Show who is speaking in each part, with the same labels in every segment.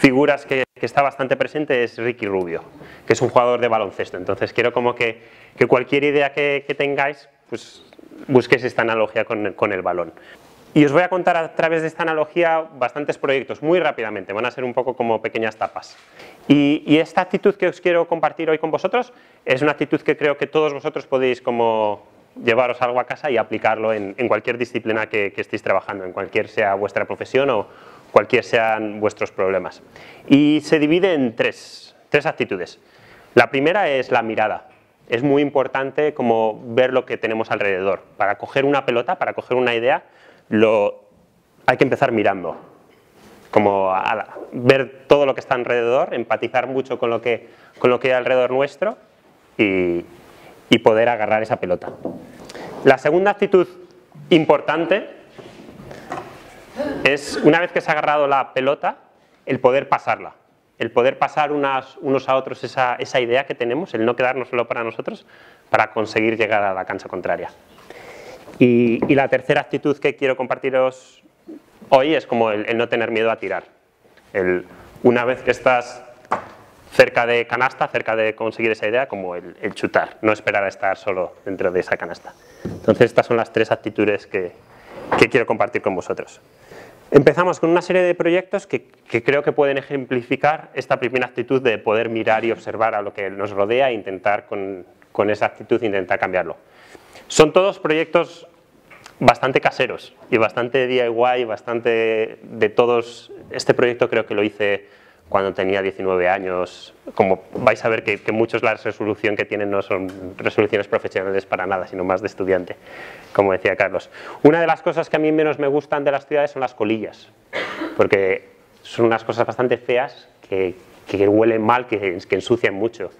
Speaker 1: figuras que está bastante presente es Ricky Rubio, que es un jugador de baloncesto. Entonces quiero como que cualquier idea que tengáis, pues busquéis esta analogía con el balón. Y os voy a contar a través de esta analogía bastantes proyectos, muy rápidamente, van a ser un poco como pequeñas tapas. Y esta actitud que os quiero compartir hoy con vosotros es una actitud que creo que todos vosotros podéis como llevaros algo a casa y aplicarlo en cualquier disciplina que estéis trabajando, en cualquier sea vuestra profesión o cualquier sean vuestros problemas. Y se divide en tres actitudes. La primera es la mirada. Es muy importante como ver lo que tenemos alrededor. Para coger una pelota, para coger una idea, hay que empezar mirando. Como ver todo lo que está alrededor, empatizar mucho con lo que hay alrededor nuestro y poder agarrar esa pelota. La segunda actitud importante es, una vez que se ha agarrado la pelota, el poder pasarla. El poder pasar unos a otros esa idea que tenemos, el no quedarnos solo para nosotros, para conseguir llegar a la cancha contraria. Y la tercera actitud que quiero compartiros hoy es como el no tener miedo a tirar. Una vez que estás cerca de canasta, cerca de conseguir esa idea, como el chutar, no esperar a estar solo dentro de esa canasta. Entonces estas son las tres actitudes que quiero compartir con vosotros. Empezamos con una serie de proyectos que creo que pueden ejemplificar esta primera actitud de poder mirar y observar a lo que nos rodea e intentar con esa actitud intentar cambiarlo. Son todos proyectos bastante caseros y bastante DIY, bastante de todos. Este proyecto creo que lo hice cuando tenía 19 años. Como vais a ver que muchos la resolución que tienen no son resoluciones profesionales para nada, sino más de estudiante, como decía Carlos. Una de las cosas que a mí menos me gustan de las ciudades son las colillas, porque son unas cosas bastante feas que huelen mal, que ensucian mucho.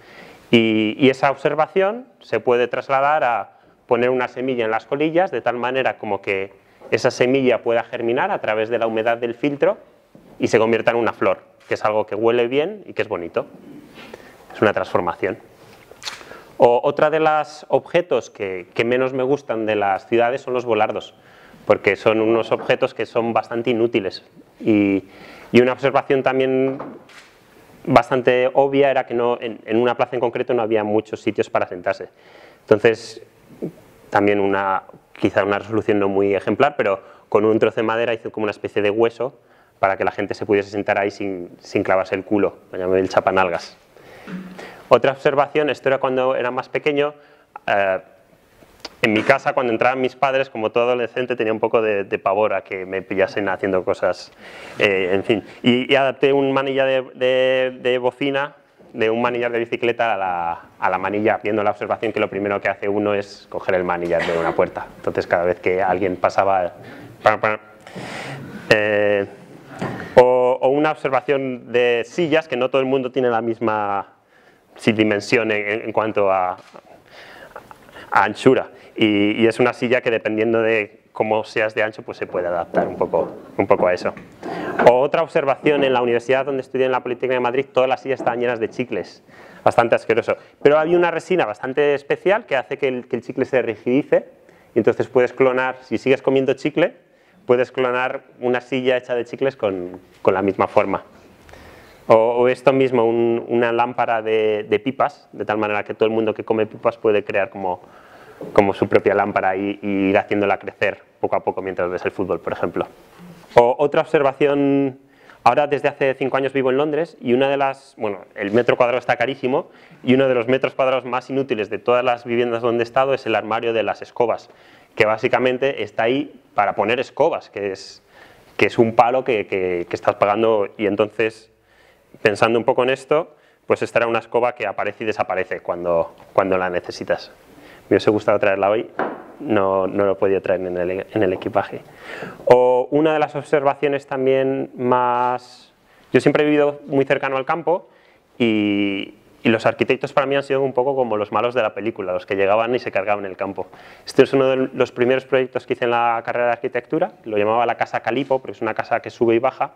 Speaker 1: Y esa observación se puede trasladar a poner una semilla en las colillas de tal manera como que esa semilla pueda germinar a través de la humedad del filtro y se convierta en una flor, que es algo que huele bien y que es bonito. Es una transformación. Otra de los objetos que menos me gustan de las ciudades son los volardos, porque son unos objetos que son bastante inútiles. Y una observación también bastante obvia era que en una plaza en concreto no había muchos sitios para sentarse. Entonces, también quizá una resolución no muy ejemplar, pero con un trozo de madera hizo como una especie de hueso para que la gente se pudiese sentar ahí sin clavarse el culo, lo llamé el chapanalgas. Otra observación, esto era cuando era más pequeño, en mi casa cuando entraban mis padres, como todo adolescente, tenía un poco de pavor a que me pillasen haciendo cosas, en fin. Y adapté un manillar de bocina, de un manillar de bicicleta a la manilla, viendo la observación que lo primero que hace uno es coger el manillar de una puerta. Entonces cada vez que alguien pasaba... O una observación de sillas, que no todo el mundo tiene la misma dimensión en cuanto a anchura. Y es una silla que dependiendo de cómo seas de ancho, pues se puede adaptar un poco a eso. Otra observación, en la universidad donde estudié en la Politécnica de Madrid, todas las sillas estaban llenas de chicles, bastante asqueroso. Pero había una resina bastante especial que hace que el chicle se rigidice, y entonces puedes clonar, si sigues comiendo chicle, puedes clonar una silla hecha de chicles con la misma forma. O esto mismo, una lámpara de pipas, de tal manera que todo el mundo que come pipas puede crear como su propia lámpara y ir haciéndola crecer poco a poco mientras ves el fútbol, por ejemplo. Otra observación, ahora desde hace 5 años vivo en Londres y el metro cuadrado está carísimo y uno de los metros cuadrados más inútiles de todas las viviendas donde he estado es el armario de las escobas, que básicamente está ahí para poner escobas, que es un palo que estás pagando. Y entonces, pensando un poco en esto, pues esta era una escoba que aparece y desaparece cuando la necesitas. Me hubiese gustado traerla hoy, no lo he podido traer en el equipaje. O una de las observaciones también más... Yo siempre he vivido muy cercano al campo y los arquitectos para mí han sido un poco como los malos de la película, los que llegaban y se cargaban el campo. Este es uno de los primeros proyectos que hice en la carrera de arquitectura, lo llamaba la casa Calipo, porque es una casa que sube y baja,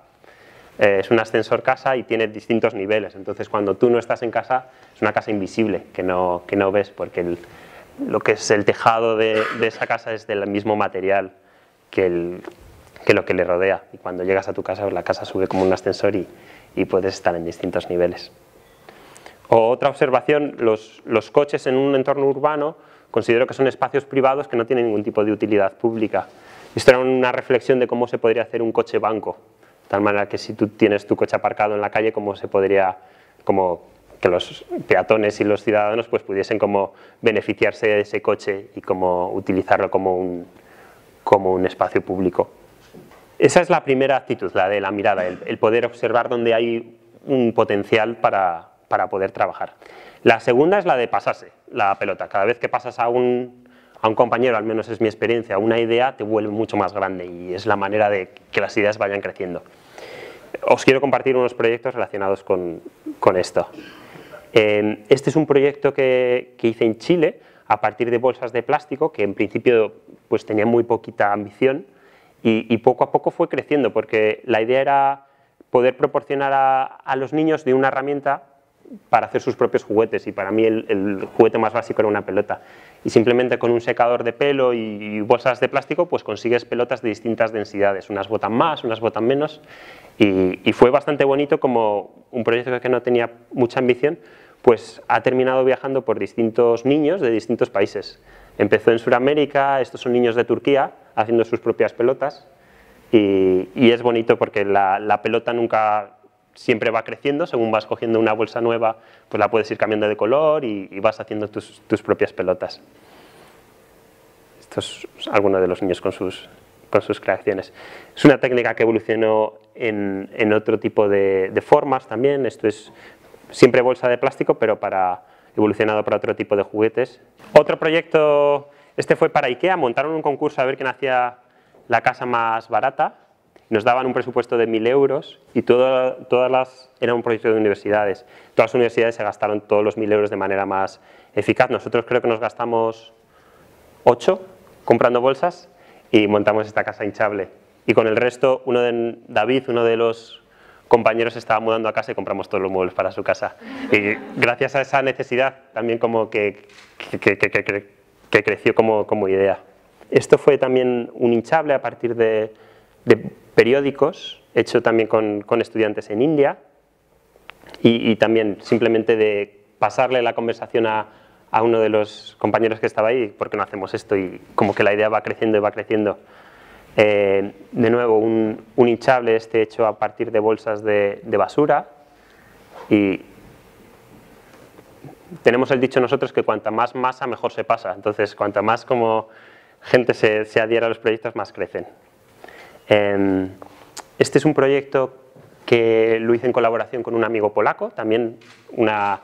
Speaker 1: es un ascensor casa y tiene distintos niveles. Entonces cuando tú no estás en casa es una casa invisible que no ves, porque lo que es el tejado de esa casa es del mismo material que lo que le rodea. Y cuando llegas a tu casa, la casa sube como un ascensor y y puedes estar en distintos niveles. O otra observación, los coches en un entorno urbano considero que son espacios privados que no tienen ningún tipo de utilidad pública. Esto era una reflexión de cómo se podría hacer un coche banco, de tal manera que si tú tienes tu coche aparcado en la calle, cómo se podría, como que los peatones y los ciudadanos pues pudiesen como beneficiarse de ese coche y como utilizarlo como un espacio público. Esa es la primera actitud, la de la mirada, el poder observar dónde hay un potencial para poder trabajar. La segunda es la de pasarse la pelota. Cada vez que pasas a un compañero, al menos es mi experiencia, una idea te vuelve mucho más grande y es la manera de que las ideas vayan creciendo. Os quiero compartir unos proyectos relacionados con esto. Este es un proyecto que hice en Chile a partir de bolsas de plástico que en principio pues tenía muy poquita ambición y poco a poco fue creciendo porque la idea era poder proporcionar a los niños de una herramienta para hacer sus propios juguetes y para mí el juguete más básico era una pelota y simplemente con un secador de pelo y bolsas de plástico pues consigues pelotas de distintas densidades, unas botan más, unas botan menos y fue bastante bonito como un proyecto que no tenía mucha ambición pues ha terminado viajando por distintos niños de distintos países. Empezó en Sudamérica, estos son niños de Turquía haciendo sus propias pelotas y es bonito porque la pelota nunca siempre va creciendo, según vas cogiendo una bolsa nueva, pues la puedes ir cambiando de color y vas haciendo tus propias pelotas. Esto es alguno de los niños con sus creaciones. Es una técnica que evolucionó en otro tipo de formas también, esto es siempre bolsa de plástico, pero evolucionado para otro tipo de juguetes. Otro proyecto, este fue para IKEA, montaron un concurso a ver quién hacía la casa más barata. Nos daban un presupuesto de 1.000 euros y era un proyecto de universidades. Todas las universidades se gastaron todos los 1.000 euros de manera más eficaz. Nosotros creo que nos gastamos 8 comprando bolsas y montamos esta casa hinchable. Y con el resto, David, uno de los compañeros, se estaba mudando a casa y compramos todos los muebles para su casa. Y gracias a esa necesidad también como que creció como idea. Esto fue también un hinchable a partir de periódicos, hecho también con estudiantes en India y también simplemente de pasarle la conversación a uno de los compañeros que estaba ahí, ¿por qué no hacemos esto? Y como que la idea va creciendo y va creciendo. De nuevo, un hinchable hecho a partir de bolsas de basura y tenemos el dicho nosotros que cuanta más masa mejor se pasa, entonces cuanta más como gente se adhiera a los proyectos más crecen. Este es un proyecto que lo hice en colaboración con un amigo polaco, también una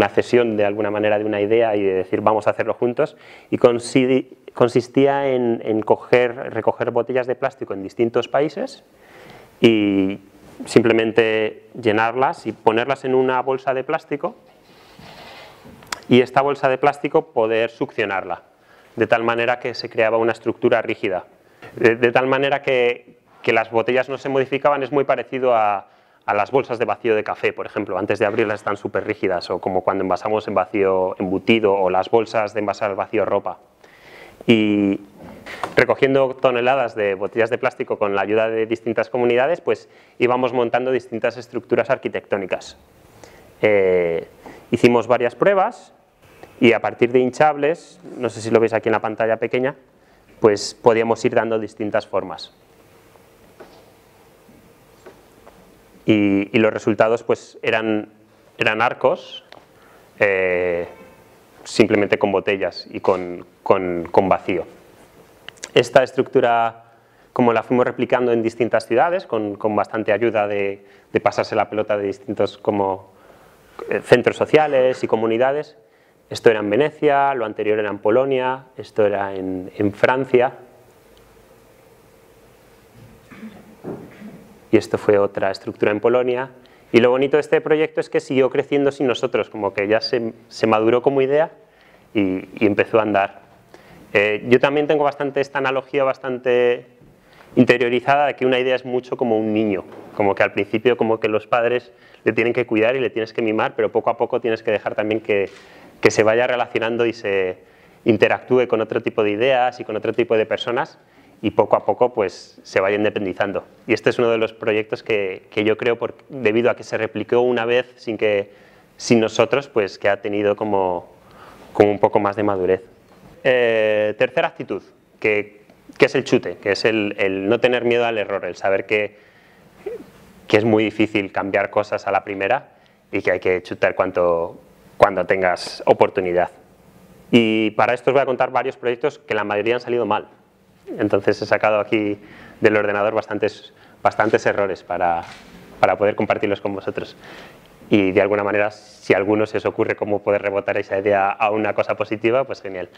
Speaker 1: cesión de alguna manera de una idea y de decir vamos a hacerlo juntos y consistía en recoger botellas de plástico en distintos países y simplemente llenarlas y ponerlas en una bolsa de plástico y esta bolsa de plástico poder succionarla de tal manera que se creaba una estructura rígida. De tal manera que las botellas no se modificaban, es muy parecido a las bolsas de vacío de café, por ejemplo. Antes de abrirlas están súper rígidas, o como cuando envasamos en vacío embutido, o las bolsas de envasar al vacío ropa. Y recogiendo toneladas de botellas de plástico con la ayuda de distintas comunidades, pues íbamos montando distintas estructuras arquitectónicas. Hicimos varias pruebas y a partir de hinchables, no sé si lo veis aquí en la pantalla pequeña, pues podíamos ir dando distintas formas. Y los resultados pues eran arcos, simplemente con botellas y con vacío. Esta estructura, como la fuimos replicando en distintas ciudades, con bastante ayuda de pasarse la pelota de distintos como centros sociales y comunidades. Esto era en Venecia, lo anterior era en Polonia, esto era en Francia. Y esto fue otra estructura en Polonia. Y lo bonito de este proyecto es que siguió creciendo sin nosotros, como que ya se maduró como idea y empezó a andar. Yo también tengo esta analogía bastante interiorizada de que una idea es mucho como un niño, como que al principio como que los padres le tienen que cuidar y le tienes que mimar, pero poco a poco tienes que dejar también que se vaya relacionando y se interactúe con otro tipo de ideas y con otro tipo de personas y poco a poco pues se vaya independizando. Y este es uno de los proyectos que yo creo, debido a que se replicó una vez sin nosotros, pues que ha tenido como un poco más de madurez. Tercera actitud, que es el chute, que es el no tener miedo al error, el saber que es muy difícil cambiar cosas a la primera y que hay que chutar cuando tengas oportunidad. Y para esto os voy a contar varios proyectos que la mayoría han salido mal. Entonces he sacado aquí del ordenador bastantes errores para poder compartirlos con vosotros. Y de alguna manera, si a alguno se os ocurre cómo poder rebotar esa idea a una cosa positiva, pues genial.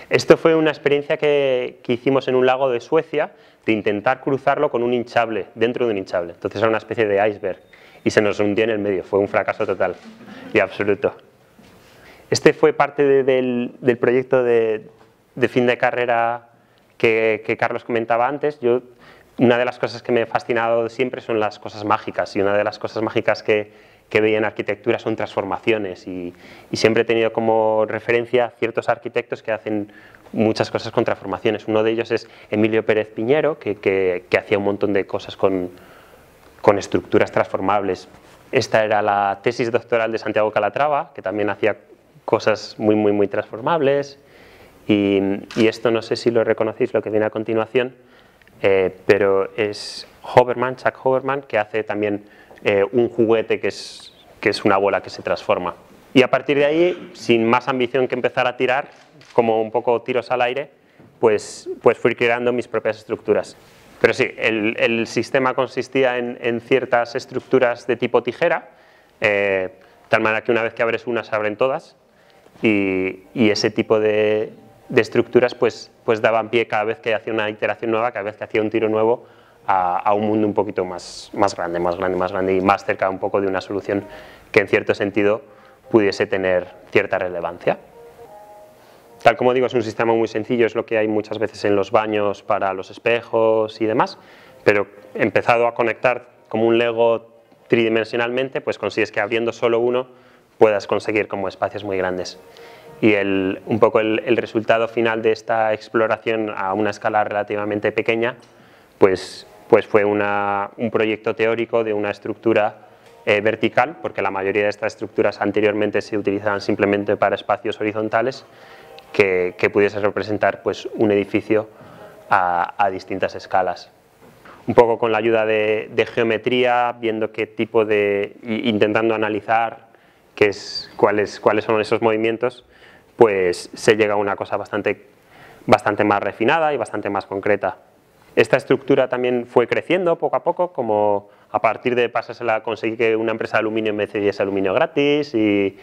Speaker 1: Esto fue una experiencia que hicimos en un lago de Suecia, de intentar cruzarlo con un hinchable, dentro de un hinchable. Entonces era una especie de iceberg y se nos hundió en el medio. Fue un fracaso total y absoluto. Este fue parte del proyecto de fin de carrera que Carlos comentaba antes. Una de las cosas que me ha fascinado siempre son las cosas mágicas, y una de las cosas mágicas que veía en arquitectura son transformaciones, y siempre he tenido como referencia ciertos arquitectos que hacen muchas cosas con transformaciones. Uno de ellos es Emilio Pérez Piñero, que hacía un montón de cosas con estructuras transformables. Esta era la tesis doctoral de Santiago Calatrava, que también hacía cosas muy transformables. Y esto no sé si lo reconocéis, lo que viene a continuación, pero es Chuck Hoverman, que hace también un juguete que es una bola que se transforma. Y a partir de ahí, sin más ambición que empezar a tirar, como un poco tiros al aire, pues fui creando mis propias estructuras. Pero sí, el sistema consistía en ciertas estructuras de tipo tijera, de tal manera que una vez que abres una se abren todas, y ese tipo de estructuras pues daban pie cada vez que hacía una iteración nueva, cada vez que hacía un tiro nuevo, a un mundo un poquito más grande y más cerca un poco de una solución que en cierto sentido pudiese tener cierta relevancia. Tal como digo, es un sistema muy sencillo, es lo que hay muchas veces en los baños para los espejos y demás, pero empezado a conectar como un Lego tridimensionalmente, pues consigues que abriendo solo uno puedas conseguir como espacios muy grandes. Y un poco el resultado final de esta exploración a una escala relativamente pequeña, pues fue un proyecto teórico de una estructura vertical, porque la mayoría de estas estructuras anteriormente se utilizaban simplemente para espacios horizontales, que pudiese representar pues un edificio a distintas escalas. Un poco con la ayuda de geometría, viendo qué tipo intentando analizar cuáles son esos movimientos, pues se llega a una cosa bastante más refinada y bastante más concreta. Esta estructura también fue creciendo poco a poco, como a partir de pasársela conseguí que una empresa de aluminio me cediese aluminio gratis, y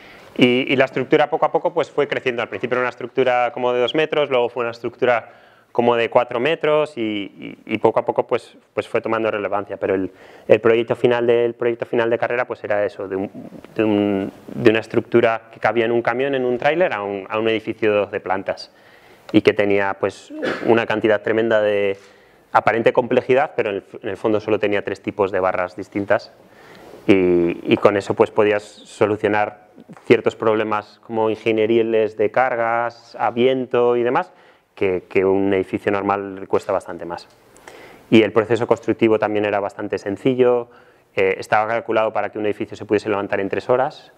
Speaker 1: la estructura poco a poco pues fue creciendo. Al principio era una estructura como de 2 metros, luego fue una estructura como de 4 metros y poco a poco pues fue tomando relevancia, pero el proyecto final de carrera pues era eso, de una estructura que cabía en un camión, en un tráiler, a un edificio de plantas, y que tenía pues una cantidad tremenda de aparente complejidad, pero en el fondo solo tenía 3 tipos de barras distintas, y con eso pues podías solucionar ciertos problemas como ingenieriles de cargas, a viento y demás, que un edificio normal cuesta bastante más. Y el proceso constructivo también era bastante sencillo, estaba calculado para que un edificio se pudiese levantar en 3 horas,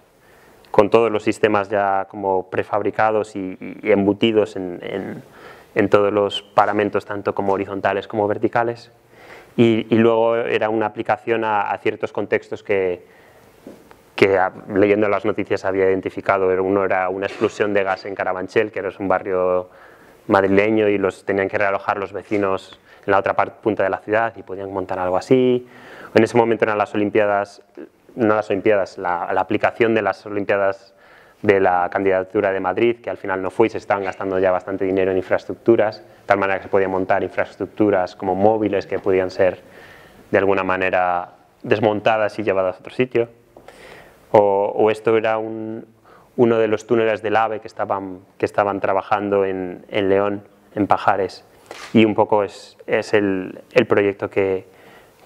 Speaker 1: con todos los sistemas ya como prefabricados y embutidos en todos los paramentos, tanto como horizontales como verticales, y luego era una aplicación a ciertos contextos que leyendo las noticias había identificado. Uno era una explosión de gas en Carabanchel, que era un barrio madrileño, y tenían que realojar los vecinos en la otra punta de la ciudad y podían montar algo así. En ese momento eran las Olimpiadas, la aplicación de las Olimpiadas de la candidatura de Madrid, que al final no fue, y se estaban gastando ya bastante dinero en infraestructuras, de tal manera que se podían montar infraestructuras como móviles que podían ser de alguna manera desmontadas y llevadas a otro sitio. O esto era uno de los túneles del AVE que estaban trabajando en León, en Pajares, y un poco es el proyecto que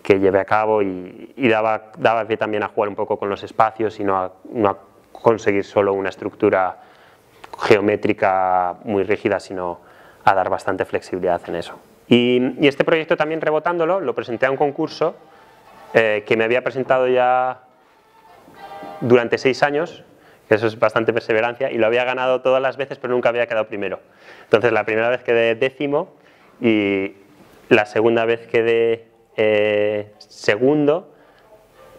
Speaker 1: llevé a cabo, y daba pie también a jugar un poco con los espacios y no a conseguir solo una estructura geométrica muy rígida, sino a dar bastante flexibilidad en eso. Y este proyecto también, rebotándolo, lo presenté a un concurso que me había presentado ya durante 6 años, que eso es bastante perseverancia, y lo había ganado todas las veces, pero nunca había quedado primero. Entonces la primera vez quedé 10º y la segunda vez quedé segundo,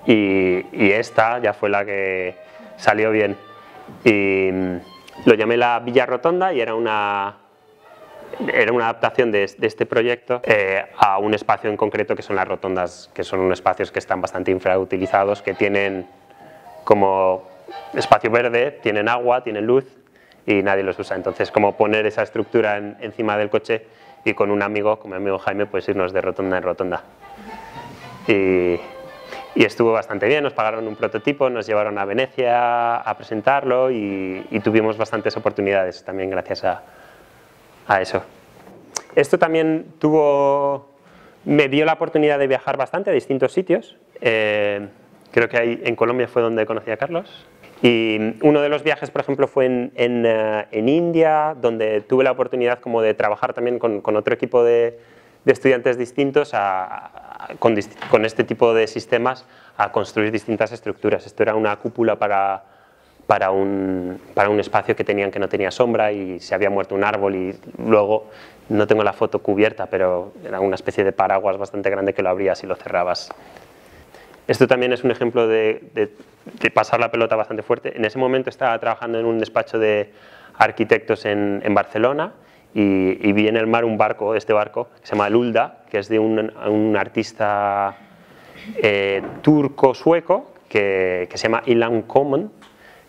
Speaker 1: y esta ya fue la que salió bien. Y lo llamé la Villa Rotonda y era una adaptación de este proyecto a un espacio en concreto que son las rotondas, que son unos espacios que están bastante infrautilizados, que tienen como espacio verde, tienen agua, tienen luz y nadie los usa. Entonces, como poner esa estructura encima del coche y con un amigo, como mi amigo Jaime, pues irnos de rotonda en rotonda. Y estuvo bastante bien, nos pagaron un prototipo, nos llevaron a Venecia a presentarlo y tuvimos bastantes oportunidades también gracias a eso. Esto también me dio la oportunidad de viajar bastante a distintos sitios. Creo que ahí en Colombia fue donde conocí a Carlos. Y uno de los viajes, por ejemplo, fue en India, donde tuve la oportunidad como de trabajar también con otro equipo de estudiantes distintos con este tipo de sistemas a construir distintas estructuras. Esto era una cúpula para un espacio que no tenía sombra y se había muerto un árbol, y luego, no tengo la foto cubierta, pero era una especie de paraguas bastante grande que lo abrías y lo cerrabas. Esto también es un ejemplo de pasar la pelota bastante fuerte. En ese momento estaba trabajando en un despacho de arquitectos en Barcelona y vi en el mar un barco, este barco, que se llama Lulda, que es de un artista turco-sueco que se llama Ilan Koman,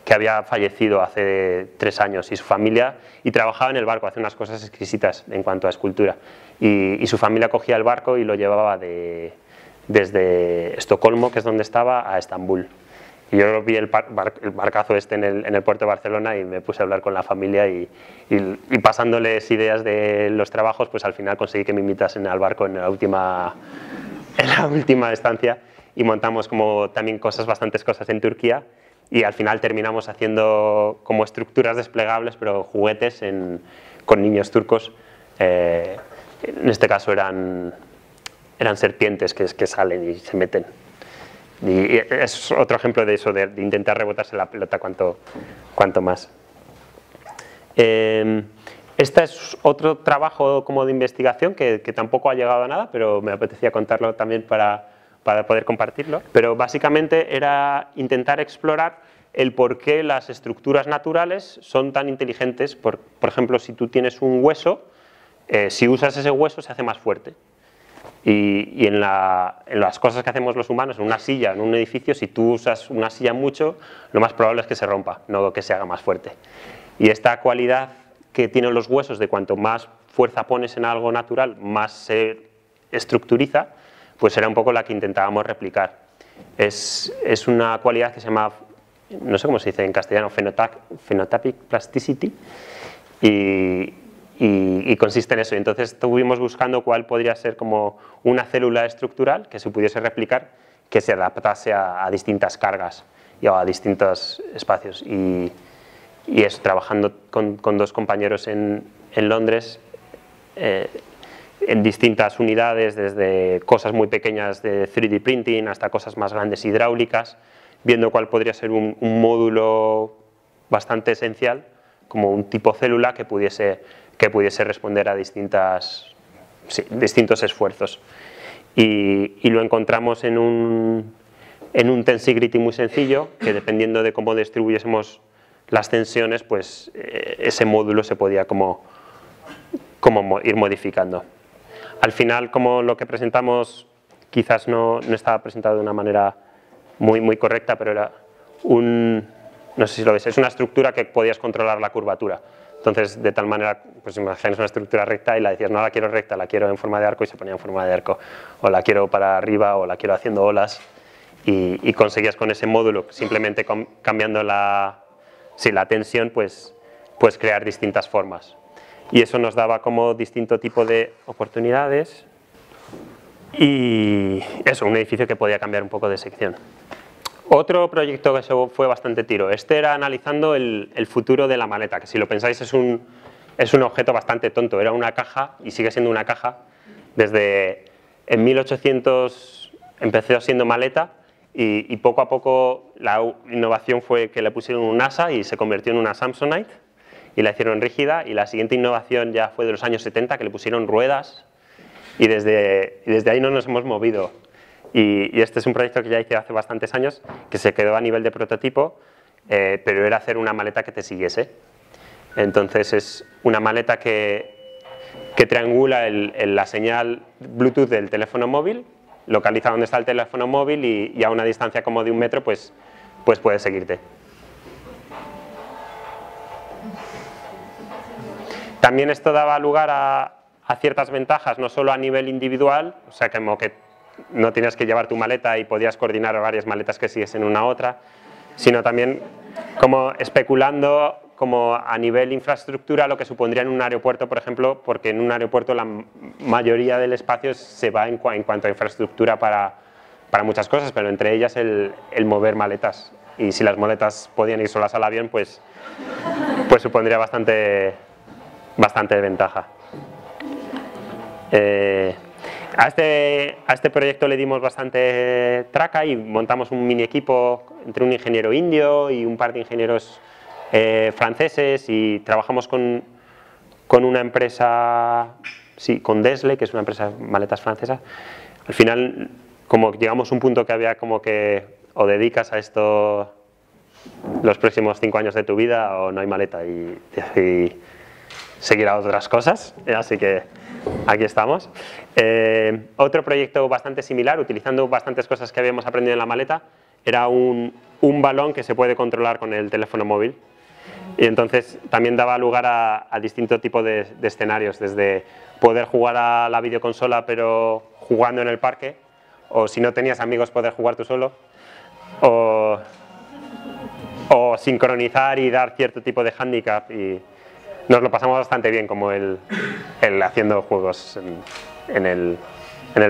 Speaker 1: que había fallecido hace 3 años, y su familia, y trabajaba en el barco, hacía unas cosas exquisitas en cuanto a escultura, y su familia cogía el barco y lo llevaba desde Estocolmo, que es donde estaba, a Estambul. Y yo vi el barcazo este en el puerto de Barcelona y me puse a hablar con la familia y pasándoles ideas de los trabajos, pues al final conseguí que me invitasen al barco en la última estancia, y montamos como también bastantes cosas en Turquía, y al final terminamos haciendo como estructuras desplegables, pero juguetes con niños turcos. En este caso eran serpientes que salen y se meten. Y es otro ejemplo de eso, de intentar rebotarse la pelota cuanto más. Este es otro trabajo como de investigación que tampoco ha llegado a nada, pero me apetecía contarlo también para poder compartirlo. Pero básicamente era intentar explorar el por qué las estructuras naturales son tan inteligentes. Por ejemplo, si tú tienes un hueso, si usas ese hueso se hace más fuerte. Y en las cosas que hacemos los humanos, en una silla, en un edificio, si tú usas una silla mucho, lo más probable es que se rompa, no que se haga más fuerte. Y esta cualidad que tienen los huesos, de cuanto más fuerza pones en algo natural, más se estructuriza, pues era un poco la que intentábamos replicar. Es una cualidad que se llama, no sé cómo se dice en castellano, phenotypic plasticity, y consiste en eso. Entonces estuvimos buscando cuál podría ser como una célula estructural que se pudiese replicar, que se adaptase a distintas cargas y a distintos espacios. Y eso, trabajando con 2 compañeros en Londres, en distintas unidades, desde cosas muy pequeñas de 3D printing hasta cosas más grandes hidráulicas, viendo cuál podría ser un módulo bastante esencial, como un tipo célula que pudiese responder a distintos esfuerzos. Y lo encontramos en un tensegrity muy sencillo, que dependiendo de cómo distribuyésemos las tensiones, pues ese módulo se podía como ir modificando. Al final, como lo que presentamos quizás no estaba presentado de una manera muy correcta, pero era no sé si lo ves, es una estructura que podías controlar la curvatura. Entonces, de tal manera, pues imaginas una estructura recta y la decías, no la quiero recta, la quiero en forma de arco, y se ponía en forma de arco. O la quiero para arriba, o la quiero haciendo olas. Y conseguías con ese módulo, simplemente cambiando la tensión, pues crear distintas formas. Y eso nos daba como distinto tipo de oportunidades. Y eso, un edificio que podía cambiar un poco de sección. Otro proyecto que fue bastante tiro, este era analizando el futuro de la maleta, que si lo pensáis es un objeto bastante tonto, era una caja, y sigue siendo una caja, En 1800 empezó siendo maleta y poco a poco la innovación fue que le pusieron un asa y se convirtió en una Samsonite y la hicieron rígida, y la siguiente innovación ya fue de los años 70, que le pusieron ruedas, y desde ahí no nos hemos movido. Y este es un proyecto que ya hice hace bastantes años, que se quedó a nivel de prototipo, pero era hacer una maleta que te siguiese. Entonces es una maleta que triangula la señal Bluetooth del teléfono móvil, localiza dónde está el teléfono móvil y a una distancia como de 1 metro pues puede seguirte. También esto daba lugar a ciertas ventajas, no solo a nivel individual, o sea, como que no tenías que llevar tu maleta y podías coordinar varias maletas que siguiesen una a otra, sino también como especulando como a nivel infraestructura lo que supondría en un aeropuerto, por ejemplo, porque en un aeropuerto la mayoría del espacio se va en cuanto a infraestructura para muchas cosas, pero entre ellas el mover maletas. Y si las maletas podían ir solas al avión, pues supondría bastante ventaja. A este proyecto le dimos bastante traca y montamos un mini equipo entre un ingeniero indio y un par de ingenieros franceses, y trabajamos con una empresa, sí, con Desle, que es una empresa de maletas francesa. Al final, como llegamos a un punto que había como que o dedicas a esto los próximos 5 años de tu vida o no hay maleta, y decidí seguir a otras cosas, así que aquí estamos. Otro proyecto bastante similar, utilizando bastantes cosas que habíamos aprendido en la maleta, era un balón que se puede controlar con el teléfono móvil, y entonces también daba lugar a distintos tipos de escenarios, desde poder jugar a la videoconsola pero jugando en el parque, o si no tenías amigos poder jugar tú solo, o sincronizar y dar cierto tipo de handicap, y nos lo pasamos bastante bien, como el haciendo juegos en el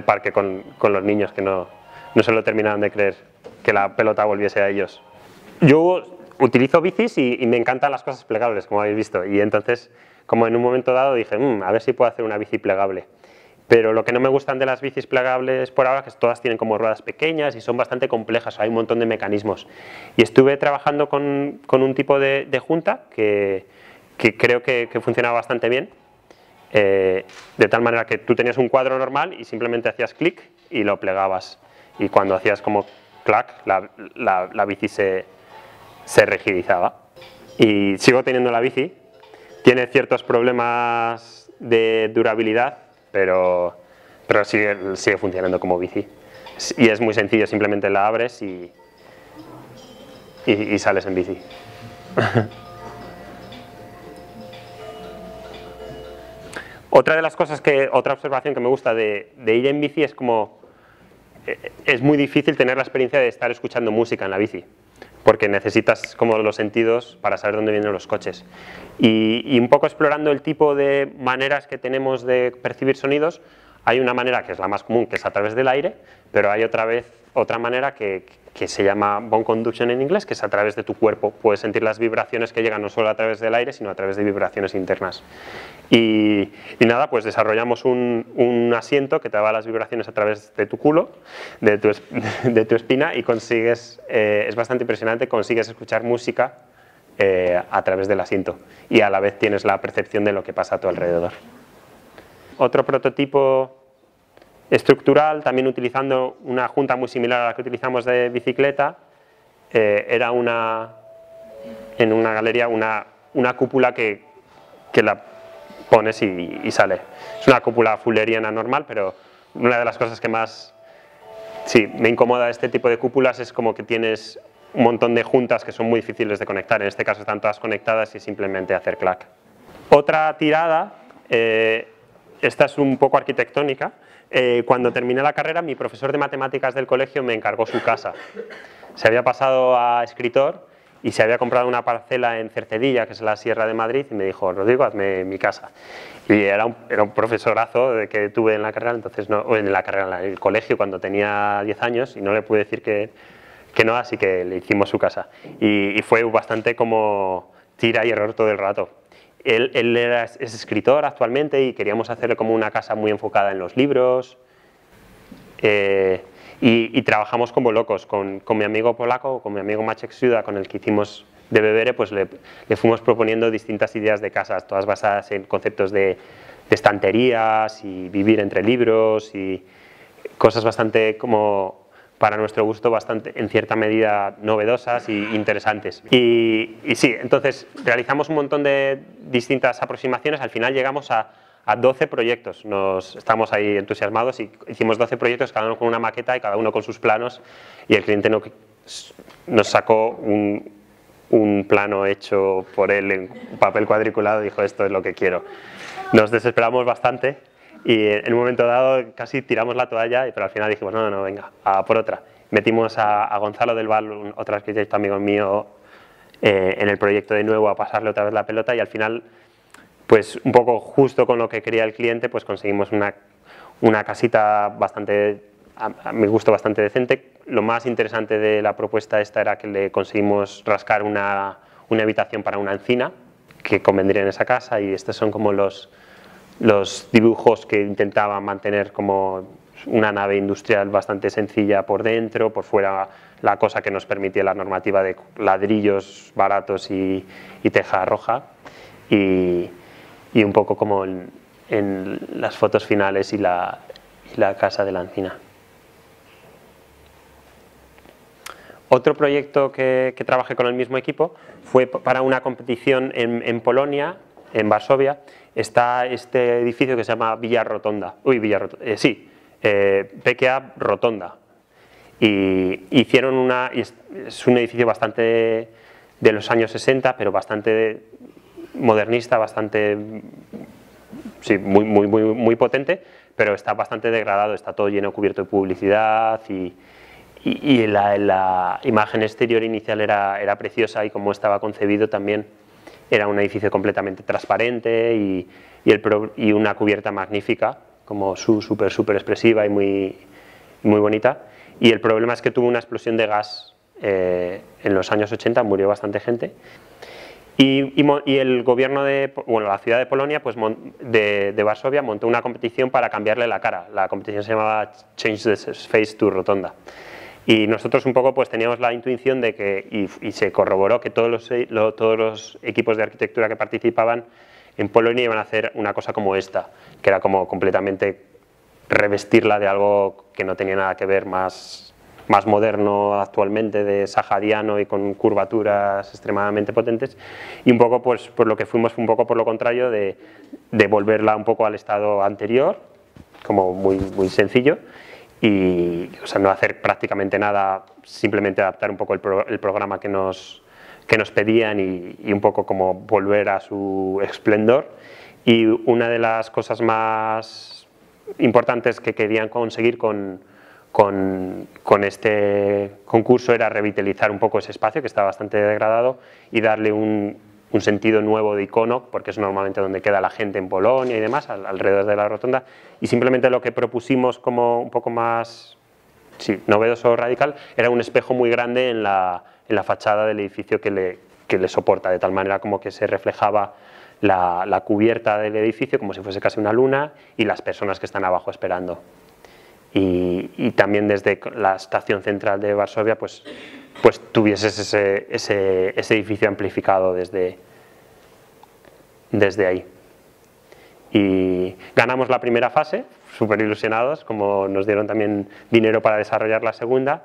Speaker 1: parque con los niños que no se lo terminaban de creer que la pelota volviese a ellos. Yo utilizo bicis y me encantan las cosas plegables, como habéis visto, y entonces, como en un momento dado dije, a ver si puedo hacer una bici plegable. Pero lo que no me gustan de las bicis plegables por ahora es que todas tienen como ruedas pequeñas y son bastante complejas, hay un montón de mecanismos. Y estuve trabajando con un tipo de junta que creo que funcionaba bastante bien, de tal manera que tú tenías un cuadro normal y simplemente hacías clic y lo plegabas. Y cuando hacías como clac, la bici se rigidizaba. Y sigo teniendo la bici, tiene ciertos problemas de durabilidad, pero sigue funcionando como bici. Y es muy sencillo, simplemente la abres y sales en bici. Otra observación que me gusta de ir en bici es como es muy difícil tener la experiencia de estar escuchando música en la bici, porque necesitas como los sentidos para saber dónde vienen los coches. Y un poco explorando el tipo de maneras que tenemos de percibir sonidos, hay una manera que es la más común, que es a través del aire, pero hay otra manera que se llama bone conduction en inglés, que es a través de tu cuerpo. Puedes sentir las vibraciones que llegan no solo a través del aire, sino a través de vibraciones internas. Y nada, pues desarrollamos un asiento que te da las vibraciones a través de tu culo, de tu espina, y consigues, es bastante impresionante, consigues escuchar música a través del asiento, y a la vez tienes la percepción de lo que pasa a tu alrededor. Otro prototipo estructural, también utilizando una junta muy similar a la que utilizamos de bicicleta, era en una galería una cúpula que la pones y sale. Es una cúpula fulleriana normal, pero una de las cosas que más me incomoda de este tipo de cúpulas es como que tienes un montón de juntas que son muy difíciles de conectar. En este caso están todas conectadas y simplemente hacer clac. Otra tirada, esta es un poco arquitectónica. Cuando terminé la carrera, mi profesor de matemáticas del colegio me encargó su casa. Se había pasado a escritor y se había comprado una parcela en Cercedilla, que es la Sierra de Madrid, y me dijo, Rodrigo, hazme mi casa. Y era un profesorazo que tuve en la carrera, entonces en el colegio cuando tenía 10 años, y no le pude decir que no, así que le hicimos su casa. Y fue bastante como tira y error todo el rato. Es escritor actualmente y queríamos hacerle como una casa muy enfocada en los libros. Y trabajamos como locos con mi amigo polaco, con mi amigo Maciek Siuda, con el que hicimos de Bebere, pues le fuimos proponiendo distintas ideas de casas, todas basadas en conceptos de estanterías y vivir entre libros y cosas bastante como, para nuestro gusto, bastante en cierta medida novedosas e interesantes. Y sí, entonces realizamos un montón de distintas aproximaciones, al final llegamos a 12 proyectos, estamos ahí entusiasmados y hicimos 12 proyectos, cada uno con una maqueta y cada uno con sus planos, y el cliente nos sacó un plano hecho por él en papel cuadriculado y dijo: esto es lo que quiero. Nos desesperamos bastante y en un momento dado casi tiramos la toalla, pero al final dijimos: no, venga, a por otra. Metimos a Gonzalo del Val, otro arquitecto amigo mío, en el proyecto de nuevo, a pasarle otra vez la pelota, y al final, pues un poco justo con lo que quería el cliente, pues conseguimos una casita bastante, a mi gusto, bastante decente. Lo más interesante de la propuesta esta era que le conseguimos rascar una habitación para una encina que convendría en esa casa, y estos son como los dibujos que intentaba mantener como una nave industrial bastante sencilla por dentro, por fuera la cosa que nos permitía la normativa de ladrillos baratos y teja roja, y un poco como en las fotos finales y la casa de la encina. Otro proyecto que trabajé con el mismo equipo fue para una competición en Polonia, en Varsovia. Está este edificio que se llama Villa Rotonda. PKA Rotonda. Y hicieron es un edificio bastante de los años 60, pero bastante modernista, bastante, sí, muy potente, pero está bastante degradado, está todo lleno, cubierto de publicidad, y la imagen exterior inicial era preciosa, y como estaba concebido también era un edificio completamente transparente y una cubierta magnífica, como súper expresiva y muy bonita. Y el problema es que tuvo una explosión de gas en los años 80, murió bastante gente. Y el gobierno la ciudad de Polonia, pues de Varsovia, montó una competición para cambiarle la cara. La competición se llamaba Change the Face to Rotonda. Y nosotros un poco pues teníamos la intuición de que, y se corroboró, que todos los equipos de arquitectura que participaban en Polonia iban a hacer una cosa como esta, que era como completamente revestirla de algo que no tenía nada que ver, más moderno actualmente, de sahariano y con curvaturas extremadamente potentes, y un poco pues por lo que fuimos fue un poco por lo contrario, de volverla un poco al estado anterior, como muy sencillo, y o sea, no hacer prácticamente nada, simplemente adaptar un poco el programa que nos pedían y un poco como volver a su esplendor. Y una de las cosas más importantes que querían conseguir con este concurso era revitalizar un poco ese espacio que estaba bastante degradado y darle un sentido nuevo de icono, porque es normalmente donde queda la gente en Polonia y demás, alrededor de la rotonda. Y simplemente lo que propusimos como un poco más novedoso o radical era un espejo muy grande en la fachada del edificio que le soporta, de tal manera como que se reflejaba la cubierta del edificio como si fuese casi una luna, y las personas que están abajo esperando. Y también desde la estación central de Varsovia pues tuvieses ese edificio amplificado desde ahí. Y ganamos la primera fase, súper ilusionados, como nos dieron también dinero para desarrollar la segunda,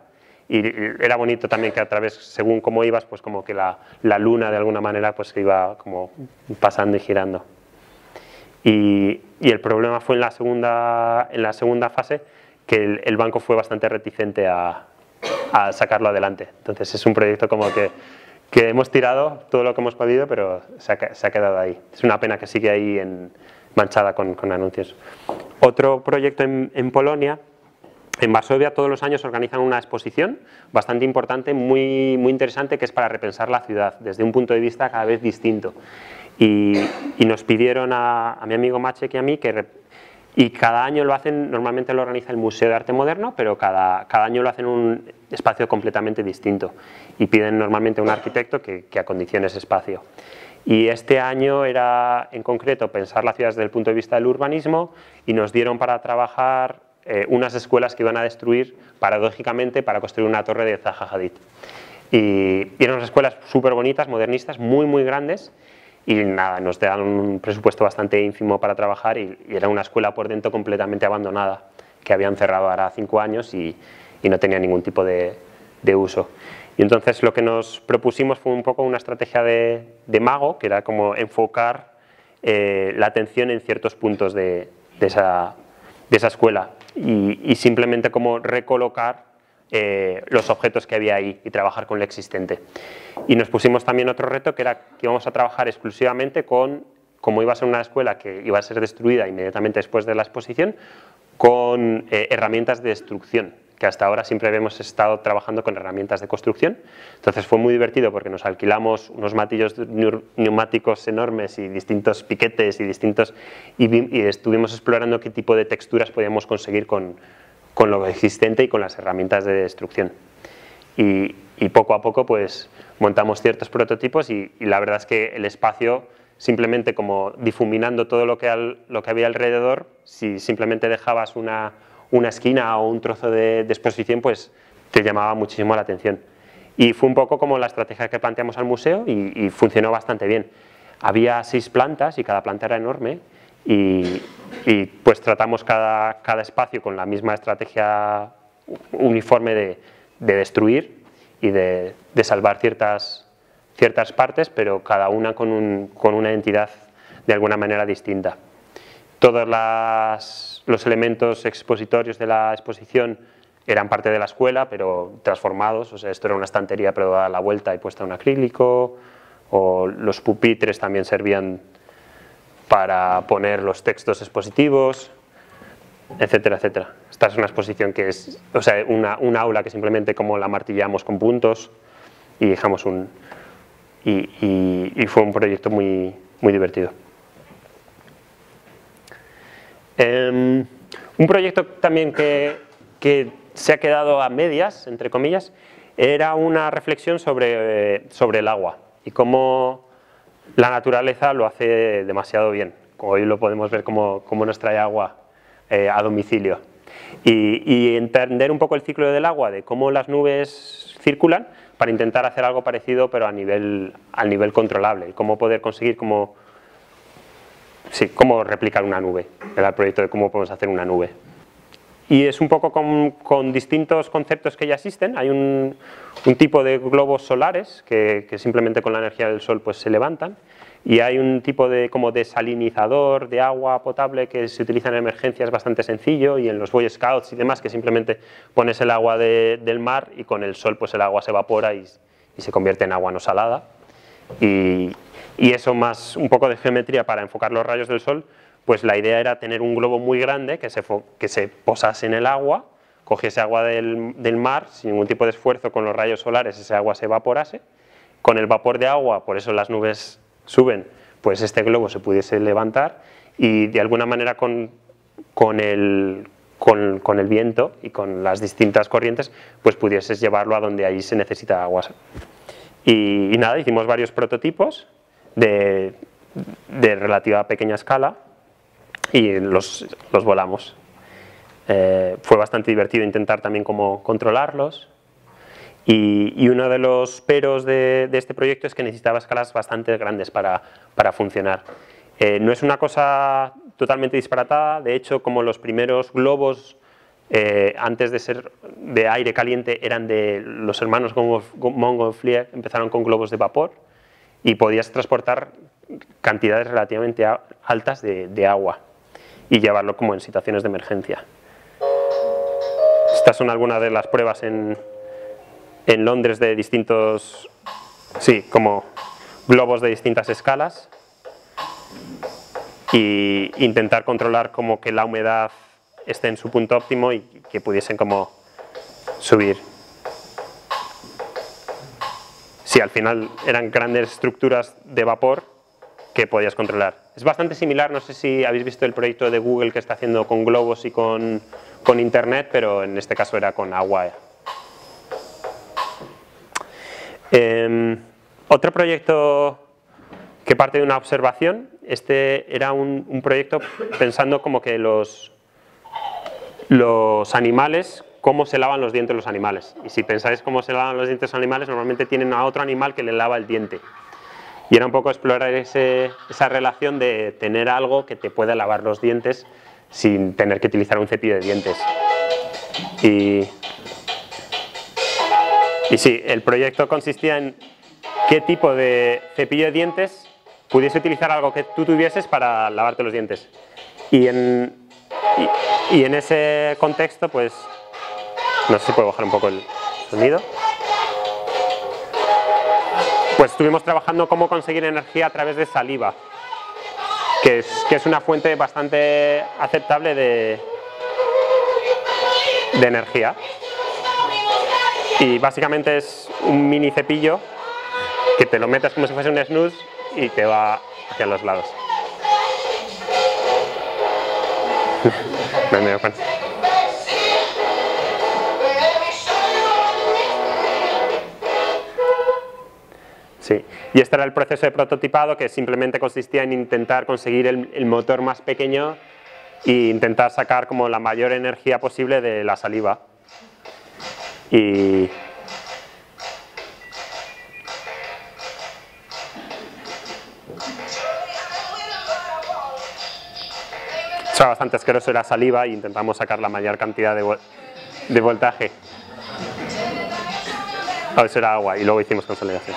Speaker 1: y era bonito también que a través, según cómo ibas, pues como que la luna de alguna manera pues iba como pasando y girando. Y el problema fue en la segunda fase, que el banco fue bastante reticente a sacarlo adelante. Entonces es un proyecto como que hemos tirado todo lo que hemos podido, pero se ha quedado ahí. Es una pena que sigue ahí manchada con anuncios. Otro proyecto en Polonia, en Varsovia, todos los años organizan una exposición bastante importante, muy interesante, que es para repensar la ciudad desde un punto de vista cada vez distinto. Y nos pidieron a mi amigo Maciek y a mí y cada año lo hacen, normalmente lo organiza el Museo de Arte Moderno, pero cada año lo hacen en un espacio completamente distinto, y piden normalmente a un arquitecto que acondicione ese espacio. Y este año era, en concreto, pensar la ciudad desde el punto de vista del urbanismo y nos dieron para trabajar unas escuelas que iban a destruir, paradójicamente, para construir una torre de Zaha Hadid. Y eran unas escuelas súper bonitas, modernistas, muy, muy grandes. Y nada, nos dan un presupuesto bastante ínfimo para trabajar y era una escuela por dentro completamente abandonada, que habían cerrado ahora 5 años y no tenía ningún tipo de uso. Y entonces lo que nos propusimos fue un poco una estrategia de mago, que era como enfocar la atención en ciertos puntos de esa escuela y simplemente como recolocar los objetos que había ahí y trabajar con lo existente. Y nos pusimos también otro reto, que era que íbamos a trabajar exclusivamente con, como iba a ser una escuela que iba a ser destruida inmediatamente después de la exposición, con herramientas de destrucción, que hasta ahora siempre habíamos estado trabajando con herramientas de construcción. Entonces fue muy divertido porque nos alquilamos unos matillos neumáticos enormes y distintos piquetes y estuvimos explorando qué tipo de texturas podíamos conseguir con lo existente y con las herramientas de destrucción. Y poco a poco pues montamos ciertos prototipos y la verdad es que el espacio, simplemente como difuminando todo lo que había alrededor, si simplemente dejabas una esquina o un trozo de exposición, pues te llamaba muchísimo la atención. Y fue un poco como la estrategia que planteamos al museo y funcionó bastante bien. Había 6 plantas y cada planta era enorme y pues tratamos cada espacio con la misma estrategia uniforme de destruir y de salvar ciertas partes, pero cada una con una identidad de alguna manera distinta. Todos los elementos expositorios de la exposición eran parte de la escuela, pero transformados. O sea, esto era una estantería pero dada la vuelta y puesta en acrílico, o los pupitres también servían para poner los textos expositivos, etcétera, etcétera. Esta es una exposición que es, o sea, una aula que simplemente como la martillamos con puntos y dejamos y fue un proyecto muy, muy divertido. Un proyecto también que se ha quedado a medias, entre comillas, era una reflexión sobre el agua y cómo la naturaleza lo hace demasiado bien. Hoy lo podemos ver cómo nos trae agua a domicilio. Y entender un poco el ciclo del agua, de cómo las nubes circulan, para intentar hacer algo parecido pero al nivel controlable, cómo poder conseguir cómo replicar una nube. Era el proyecto de cómo podemos hacer una nube. Y es un poco con distintos conceptos que ya existen. Hay un tipo de globos solares que simplemente con la energía del sol pues se levantan. Y hay un tipo de como desalinizador de agua potable que se utiliza en emergencias bastante sencillo, y en los Boy Scouts y demás, que simplemente pones el agua del mar y con el sol pues el agua se evapora y se convierte en agua no salada. Y eso más un poco de geometría para enfocar los rayos del sol, pues la idea era tener un globo muy grande que se posase en el agua, cogiese agua del mar sin ningún tipo de esfuerzo, con los rayos solares ese agua se evaporase, con el vapor de agua, por eso las nubes suben, pues este globo se pudiese levantar y de alguna manera con el viento y con las distintas corrientes pues pudieses llevarlo a donde allí se necesita agua. Y nada, hicimos varios prototipos de relativa pequeña escala y los volamos. Fue bastante divertido intentar también cómo controlarlos. Y uno de los peros de este proyecto es que necesitaba escalas bastante grandes para funcionar. No es una cosa totalmente disparatada. De hecho, como los primeros globos antes de ser de aire caliente eran de los hermanos Montgolfier, empezaron con globos de vapor y podías transportar cantidades relativamente altas de agua y llevarlo como en situaciones de emergencia. Estas son algunas de las pruebas en Londres de distintos, como globos de distintas escalas, y intentar controlar como que la humedad esté en su punto óptimo y que pudiesen como subir. Sí, al final eran grandes estructuras de vapor que podías controlar. Es bastante similar, no sé si habéis visto el proyecto de Google que está haciendo con globos y con internet, pero en este caso era con agua. Otro proyecto que parte de una observación. Este era un proyecto pensando como que los animales, cómo se lavan los dientes los animales. Y si pensáis cómo se lavan los dientes los animales, normalmente tienen a otro animal que le lava el diente. Y era un poco explorar esa relación de tener algo que te pueda lavar los dientes sin tener que utilizar un cepillo de dientes. Y sí, el proyecto consistía en qué tipo de cepillo de dientes pudiese utilizar algo que tú tuvieses para lavarte los dientes. Y en ese contexto, pues, no sé si puedo bajar un poco el sonido. Pues estuvimos trabajando cómo conseguir energía a través de saliva, que es una fuente bastante aceptable de energía. Y básicamente es un mini cepillo que te lo metes como si fuese un snus y te va hacia los lados. Me doy cuenta. Sí, y este era el proceso de prototipado, que simplemente consistía en intentar conseguir el motor más pequeño e intentar sacar como la mayor energía posible de la saliva. Y era bastante asqueroso la saliva e intentamos sacar la mayor cantidad de voltaje. Eso era agua y luego hicimos consolidación.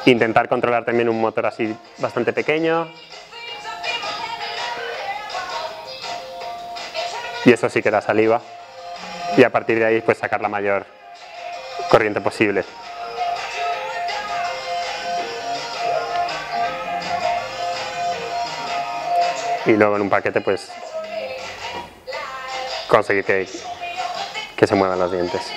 Speaker 1: Intentar controlar también un motor así bastante pequeño. Y eso sí que era saliva. Y a partir de ahí pues sacar la mayor corriente posible. Y luego en un paquete pues conseguir que se muevan los dientes.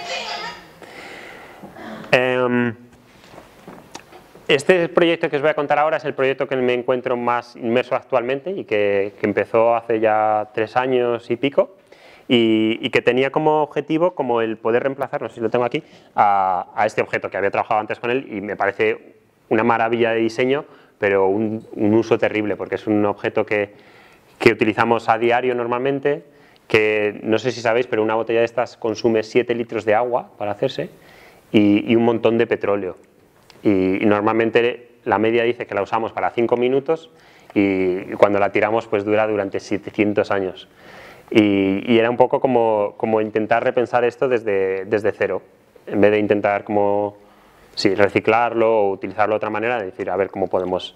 Speaker 1: Este proyecto que os voy a contar ahora es el proyecto que me encuentro más inmerso actualmente y que empezó hace ya 3 años y pico y que tenía como objetivo como el poder reemplazar, no sé si lo tengo aquí, a este objeto que había trabajado antes con él y me parece una maravilla de diseño, pero un uso terrible porque es un objeto que utilizamos a diario normalmente, que no sé si sabéis, pero una botella de estas consume 7 litros de agua para hacerse y un montón de petróleo. Y normalmente la media dice que la usamos para 5 minutos y cuando la tiramos pues dura durante 700 años. Y era un poco como intentar repensar esto desde cero, en vez de intentar como reciclarlo o utilizarlo de otra manera, de decir a ver cómo podemos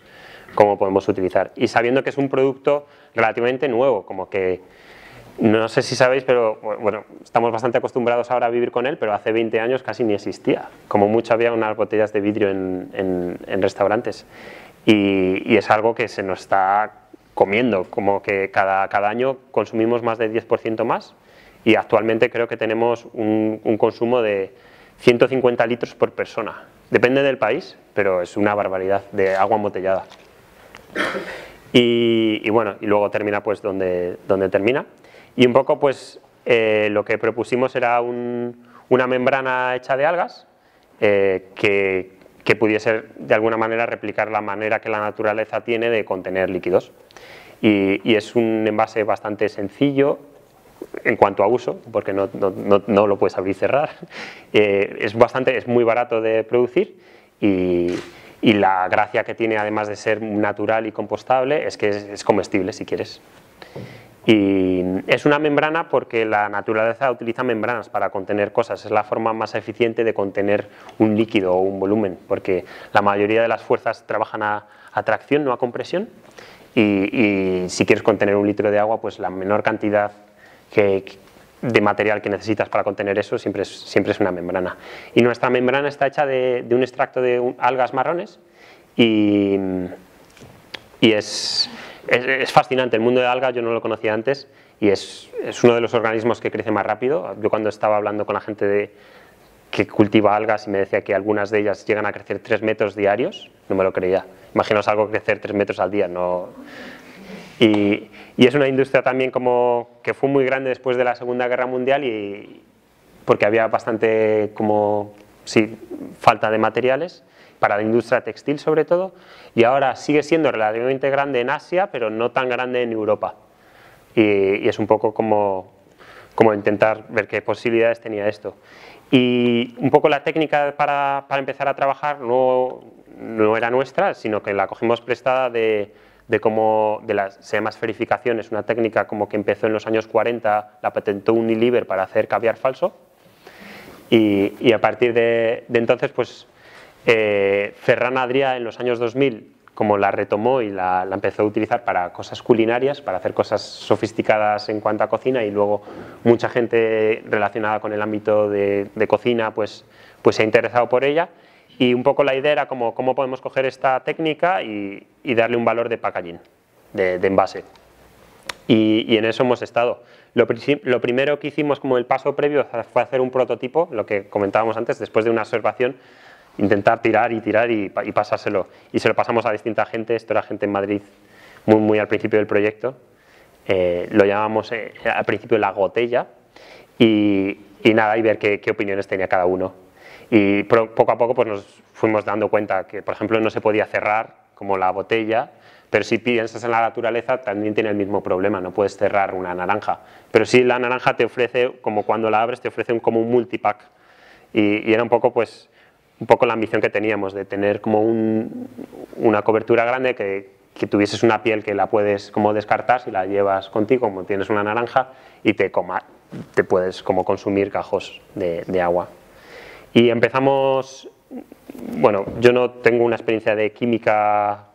Speaker 1: utilizar. Y sabiendo que es un producto relativamente nuevo, como que no sé si sabéis, pero bueno, estamos bastante acostumbrados ahora a vivir con él, pero hace 20 años casi ni existía. Como mucho había unas botellas de vidrio en restaurantes. Y es algo que se nos está comiendo, como que cada año consumimos más del 10% más y actualmente creo que tenemos un consumo de 150 litros por persona. Depende del país, pero es una barbaridad de agua embotellada. Y bueno, y luego termina pues donde termina. Y un poco pues lo que propusimos era una membrana hecha de algas que pudiese de alguna manera replicar la manera que la naturaleza tiene de contener líquidos. Y es un envase bastante sencillo en cuanto a uso, porque no lo puedes abrir y cerrar. Es muy barato de producir y la gracia que tiene, además de ser natural y compostable, es que es comestible si quieres. Y es una membrana porque la naturaleza utiliza membranas para contener cosas, es la forma más eficiente de contener un líquido o un volumen, porque la mayoría de las fuerzas trabajan a tracción, no a compresión, y si quieres contener 1 litro de agua, pues la menor cantidad de material que necesitas para contener eso siempre es una membrana. Y nuestra membrana está hecha de un extracto de algas marrones y es fascinante. El mundo de algas yo no lo conocía antes y es uno de los organismos que crece más rápido. Yo cuando estaba hablando con la gente que cultiva algas y me decía que algunas de ellas llegan a crecer 3 metros diarios, no me lo creía. Imaginaos algo crecer 3 metros al día. No. Y es una industria también como que fue muy grande después de la Segunda Guerra Mundial porque había bastante falta de materiales. para la industria textil sobre todo, y ahora sigue siendo relativamente grande en Asia, pero no tan grande en Europa. Y es un poco como intentar ver qué posibilidades tenía esto. Y un poco la técnica para empezar a trabajar no era nuestra, sino que la cogimos prestada se llama esferificación, es una técnica como que empezó en los años 40, la patentó Unilever para hacer caviar falso, y a partir de entonces, pues Ferran Adrià en los años 2000 como la retomó y la empezó a utilizar para cosas culinarias, para hacer cosas sofisticadas en cuanto a cocina, y luego mucha gente relacionada con el ámbito de cocina pues se ha interesado por ella, y un poco la idea era cómo podemos coger esta técnica y darle un valor de packaging, de envase. Y en eso hemos estado. Lo primero que hicimos como el paso previo fue hacer un prototipo, lo que comentábamos antes, después de una observación, intentar tirar y pasárselo. Y se lo pasamos a distinta gente. Esto era gente en Madrid muy al principio del proyecto. Lo llamamos al principio la gotella. Y nada, y ver qué opiniones tenía cada uno. Y poco a poco pues nos fuimos dando cuenta que, por ejemplo, no se podía cerrar como la botella, pero si piensas en la naturaleza también tiene el mismo problema, no puedes cerrar una naranja. Pero sí, la naranja te ofrece, como cuando la abres, te ofrece como un multipack. Y era un poco la ambición que teníamos, de tener como una cobertura grande, que tuvieses una piel que la puedes como descartar si la llevas contigo, como tienes una naranja, y te puedes como consumir gajos de agua. Y empezamos, bueno, yo no tengo una experiencia de química,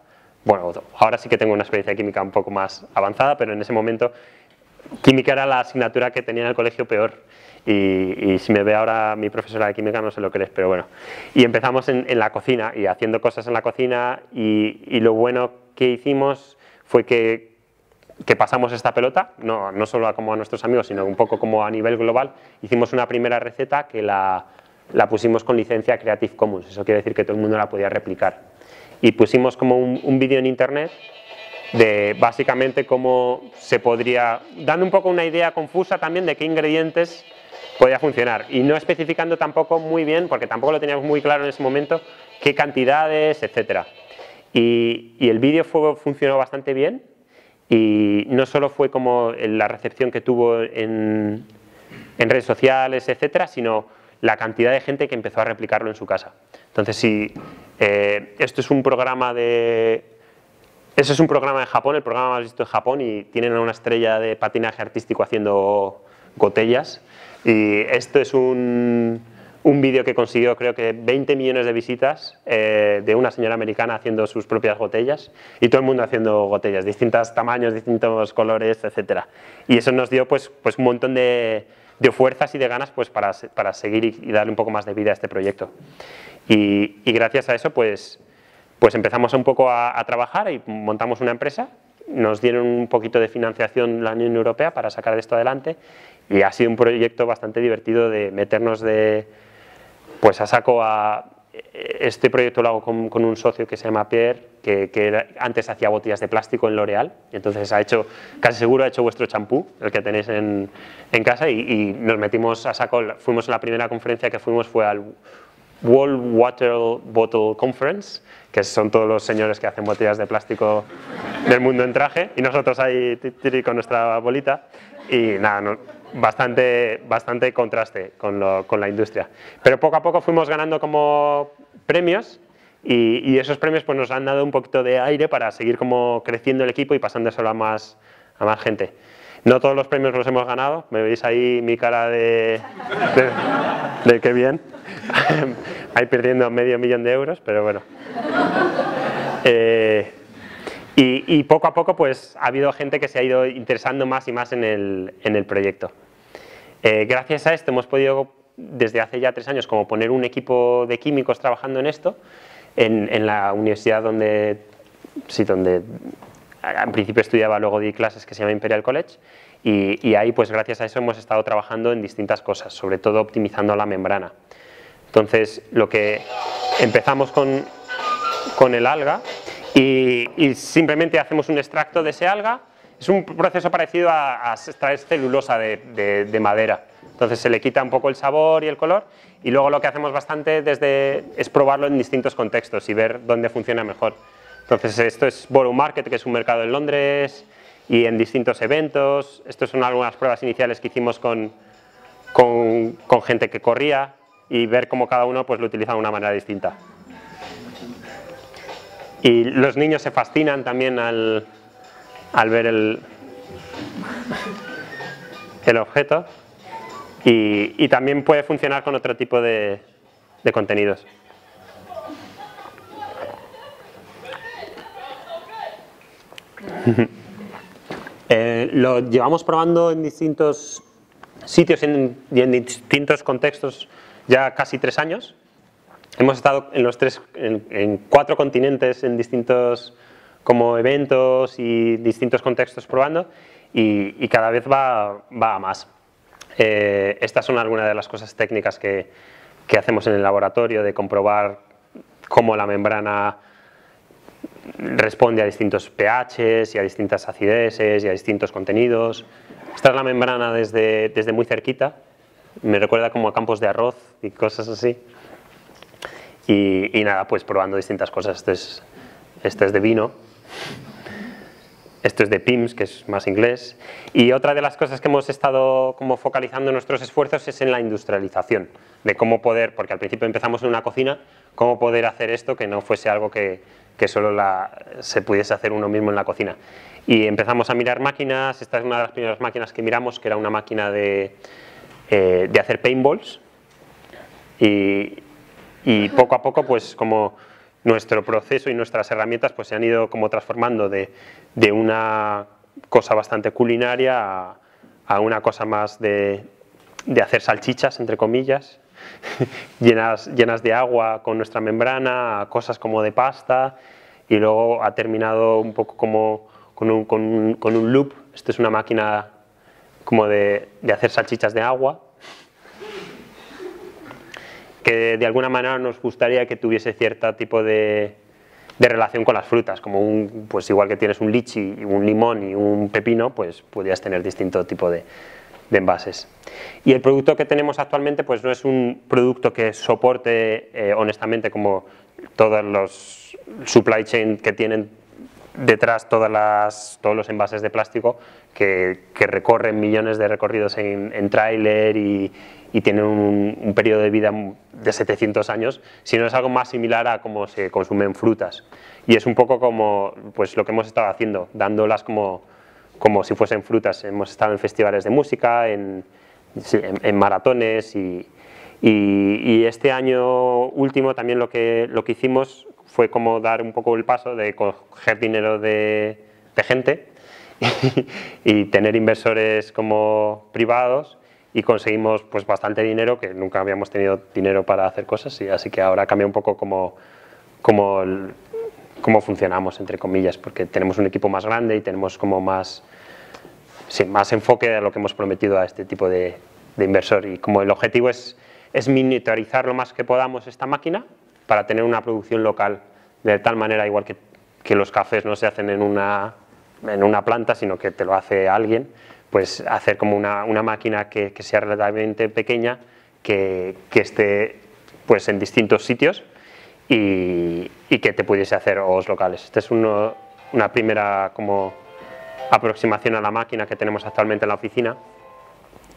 Speaker 1: bueno, ahora sí que tengo una experiencia de química un poco más avanzada, pero en ese momento química era la asignatura que tenía en el colegio peor. Y si me ve ahora mi profesora de química no se lo crees, pero bueno. Y empezamos en la cocina y haciendo cosas en la cocina, y lo bueno que hicimos fue que pasamos esta pelota, no solo como a nuestros amigos, sino un poco como a nivel global. Hicimos una primera receta que la pusimos con licencia Creative Commons, eso quiere decir que todo el mundo la podía replicar. Y pusimos como un vídeo en internet de básicamente cómo se podría, dando un poco una idea confusa también de qué ingredientes podía funcionar, y no especificando tampoco muy bien, porque tampoco lo teníamos muy claro en ese momento, qué cantidades, etc. Y el vídeo funcionó bastante bien, y no solo fue como la recepción que tuvo en redes sociales, etc., sino la cantidad de gente que empezó a replicarlo en su casa. Entonces, si esto es un programa de Japón, el programa más visto en Japón, y tienen a una estrella de patinaje artístico haciendo gotellas. Y esto es un vídeo que consiguió, creo que 20 millones de visitas, de una señora americana haciendo sus propias gotellas, y todo el mundo haciendo gotellas, distintos tamaños, distintos colores, etc. Y eso nos dio pues un montón de fuerzas y de ganas pues para seguir y darle un poco más de vida a este proyecto. Y gracias a eso pues empezamos un poco a trabajar y montamos una empresa. Nos dieron un poquito de financiación la Unión Europea para sacar esto adelante, y ha sido un proyecto bastante divertido de meternos pues a saco a... Este proyecto lo hago con un socio que se llama Pierre, que antes hacía botellas de plástico en L'Oréal, y entonces casi seguro ha hecho vuestro champú, el que tenéis en casa, y nos metimos a saco. Fuimos a la primera conferencia que fuimos, fue al World Water Bottle Conference, que son todos los señores que hacen botellas de plástico del mundo en traje, y nosotros ahí con nuestra bolita, y nada, bastante contraste con la industria. Pero poco a poco fuimos ganando como premios, y esos premios pues nos han dado un poquito de aire para seguir como creciendo el equipo y pasándoselo a más gente. No todos los premios los hemos ganado, me veis ahí mi cara de qué bien, ahí perdiendo medio millón de euros, pero bueno. Y poco a poco pues ha habido gente que se ha ido interesando más y más en el proyecto. Gracias a esto hemos podido, desde hace ya 3 años, como poner un equipo de químicos trabajando en esto, en la universidad donde en principio estudiaba, luego di clases, que se llama Imperial College, y ahí pues gracias a eso hemos estado trabajando en distintas cosas, sobre todo optimizando la membrana. Entonces lo que empezamos con el alga, y simplemente hacemos un extracto de ese alga. Es un proceso parecido a extraer celulosa de madera. Entonces se le quita un poco el sabor y el color, y luego lo que hacemos bastante es probarlo en distintos contextos y ver dónde funciona mejor. Entonces esto es Borough Market, que es un mercado en Londres, y en distintos eventos. Estas son algunas pruebas iniciales que hicimos con gente que corría, y ver cómo cada uno pues lo utiliza de una manera distinta. Y los niños se fascinan también al ver el objeto, y también puede funcionar con otro tipo de contenidos. Lo llevamos probando en distintos sitios y en distintos contextos ya casi 3 años. Hemos estado en 4 continentes, en distintos como eventos y distintos contextos probando, y cada vez va a más. Estas son algunas de las cosas técnicas que hacemos en el laboratorio, de comprobar cómo la membrana responde a distintos pHs y a distintas acideces y a distintos contenidos. Esta es la membrana desde muy cerquita, me recuerda como a campos de arroz y cosas así. Y nada, pues probando distintas cosas. Esto es de vino, esto es de PIMS, que es más inglés. Y otra de las cosas que hemos estado como focalizando nuestros esfuerzos es en la industrialización, de cómo poder, porque al principio empezamos en una cocina, cómo poder hacer esto que no fuese algo que solo se pudiese hacer uno mismo en la cocina. Y empezamos a mirar máquinas. Esta es una de las primeras máquinas que miramos, que era una máquina de hacer paintballs, y poco a poco pues como nuestro proceso y nuestras herramientas pues se han ido como transformando de una cosa bastante culinaria a una cosa más de hacer salchichas, entre comillas, llenas de agua con nuestra membrana, a cosas como de pasta, y luego ha terminado un poco como con un loop. Esto es una máquina como de hacer salchichas de agua, que de alguna manera nos gustaría que tuviese cierto tipo de relación con las frutas, como pues igual que tienes un lichi, un limón y un pepino, pues podrías tener distinto tipo de envases. Y el producto que tenemos actualmente pues no es un producto que soporte honestamente como todos los supply chain que tienen detrás todos los envases de plástico que recorren millones de recorridos en tráiler y tienen un periodo de vida de 700 años, sino es algo más similar a cómo se consumen frutas. Y es un poco como pues, lo que hemos estado haciendo, dándolas como si fuesen frutas. Hemos estado en festivales de música, en maratones, y este año último también lo que hicimos fue como dar un poco el paso de coger dinero de gente y tener inversores como privados, y conseguimos pues bastante dinero, que nunca habíamos tenido dinero para hacer cosas, y así que ahora cambia un poco cómo funcionamos, entre comillas, porque tenemos un equipo más grande y tenemos como más enfoque a lo que hemos prometido a este tipo de inversor, y como el objetivo es miniaturizar lo más que podamos esta máquina para tener una producción local, de tal manera igual que los cafés no se hacen en una planta, sino que te lo hace alguien, pues hacer como una máquina que sea relativamente pequeña, que esté pues en distintos sitios y que te pudiese hacer OOS locales. Esta es una primera como aproximación a la máquina que tenemos actualmente en la oficina,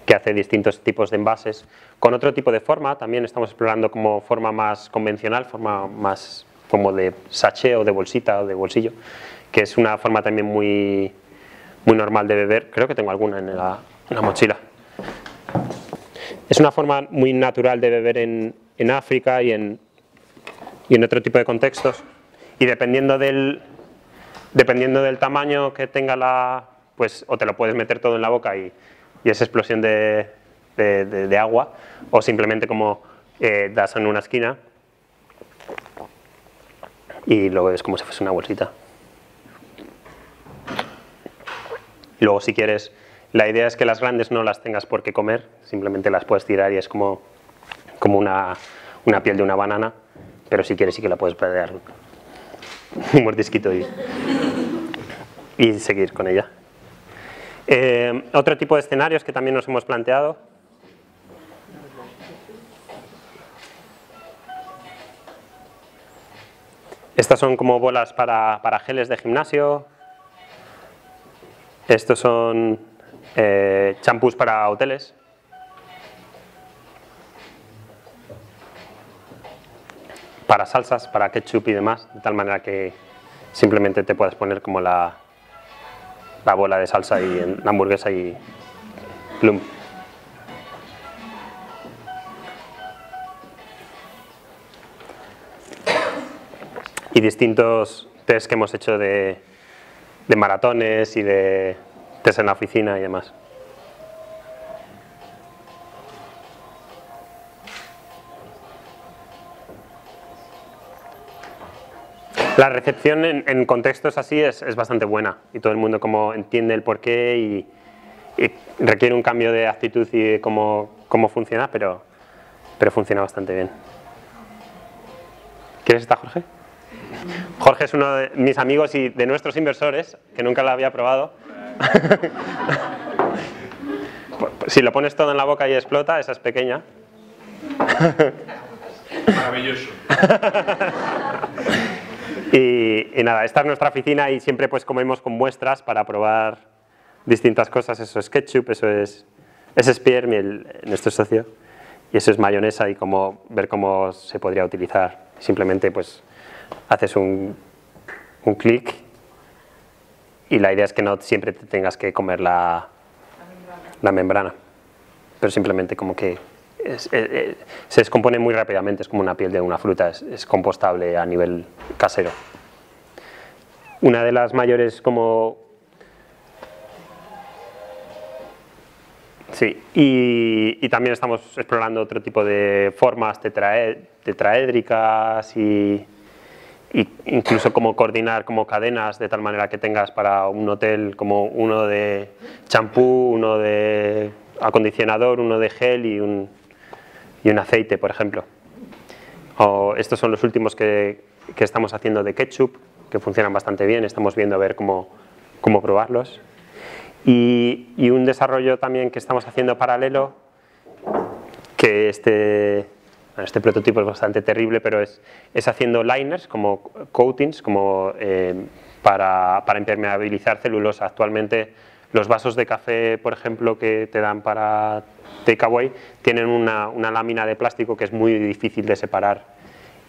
Speaker 1: que hace distintos tipos de envases con otro tipo de forma. También estamos explorando como forma más convencional, forma más como de sachet o de bolsita o de bolsillo, que es una forma también muy normal de beber. Creo que tengo alguna en la mochila. Es una forma muy natural de beber en África y en otro tipo de contextos, y dependiendo del tamaño que tenga pues o te lo puedes meter todo en la boca y esa explosión de agua, o simplemente como das en una esquina y lo ves como si fuese una bolsita. Y luego, si quieres, la idea es que las grandes no las tengas por qué comer, simplemente las puedes tirar y es como una piel de una banana, pero si quieres sí que la puedes dar un mordisquito y seguir con ella. Otro tipo de escenarios que también nos hemos planteado Estas son como bolas para geles de gimnasio. Estos son champús para hoteles. Para salsas, para ketchup y demás, de tal manera que simplemente te puedas poner como la bola de salsa y en la hamburguesa y plum. Y distintos test que hemos hecho de maratones y de test en la oficina y demás. La recepción en contextos así es bastante buena y todo el mundo como entiende el porqué y requiere un cambio de actitud y de cómo funciona, pero funciona bastante bien. ¿Quieres esta, Jorge? Jorge es uno de mis amigos y de nuestros inversores, que nunca la había probado. Si lo pones todo en la boca y explota, esa es pequeña.
Speaker 2: Maravilloso.
Speaker 1: Y nada, esta es nuestra oficina y siempre pues comemos con muestras para probar distintas cosas. Eso es ketchup, eso es Spear, nuestro socio, y eso es mayonesa y ver cómo se podría utilizar. Simplemente pues haces un clic y la idea es que no siempre te tengas que comer la membrana, pero simplemente como que se descompone muy rápidamente, es como una piel de una fruta, es compostable a nivel casero. Una de las mayores Sí, y también estamos explorando otro tipo de formas tetraédricas y incluso cómo coordinar como cadenas de tal manera que tengas para un hotel como uno de champú, uno de acondicionador, uno de gel y un aceite, por ejemplo. O estos son los últimos que estamos haciendo de ketchup, que funcionan bastante bien, estamos viendo a ver cómo probarlos. Y un desarrollo también que estamos haciendo paralelo, que este prototipo es bastante terrible, pero es haciendo liners, como coatings, para impermeabilizar celulosa. Actualmente los vasos de café, por ejemplo, que te dan para takeaway, tienen una lámina de plástico que es muy difícil de separar.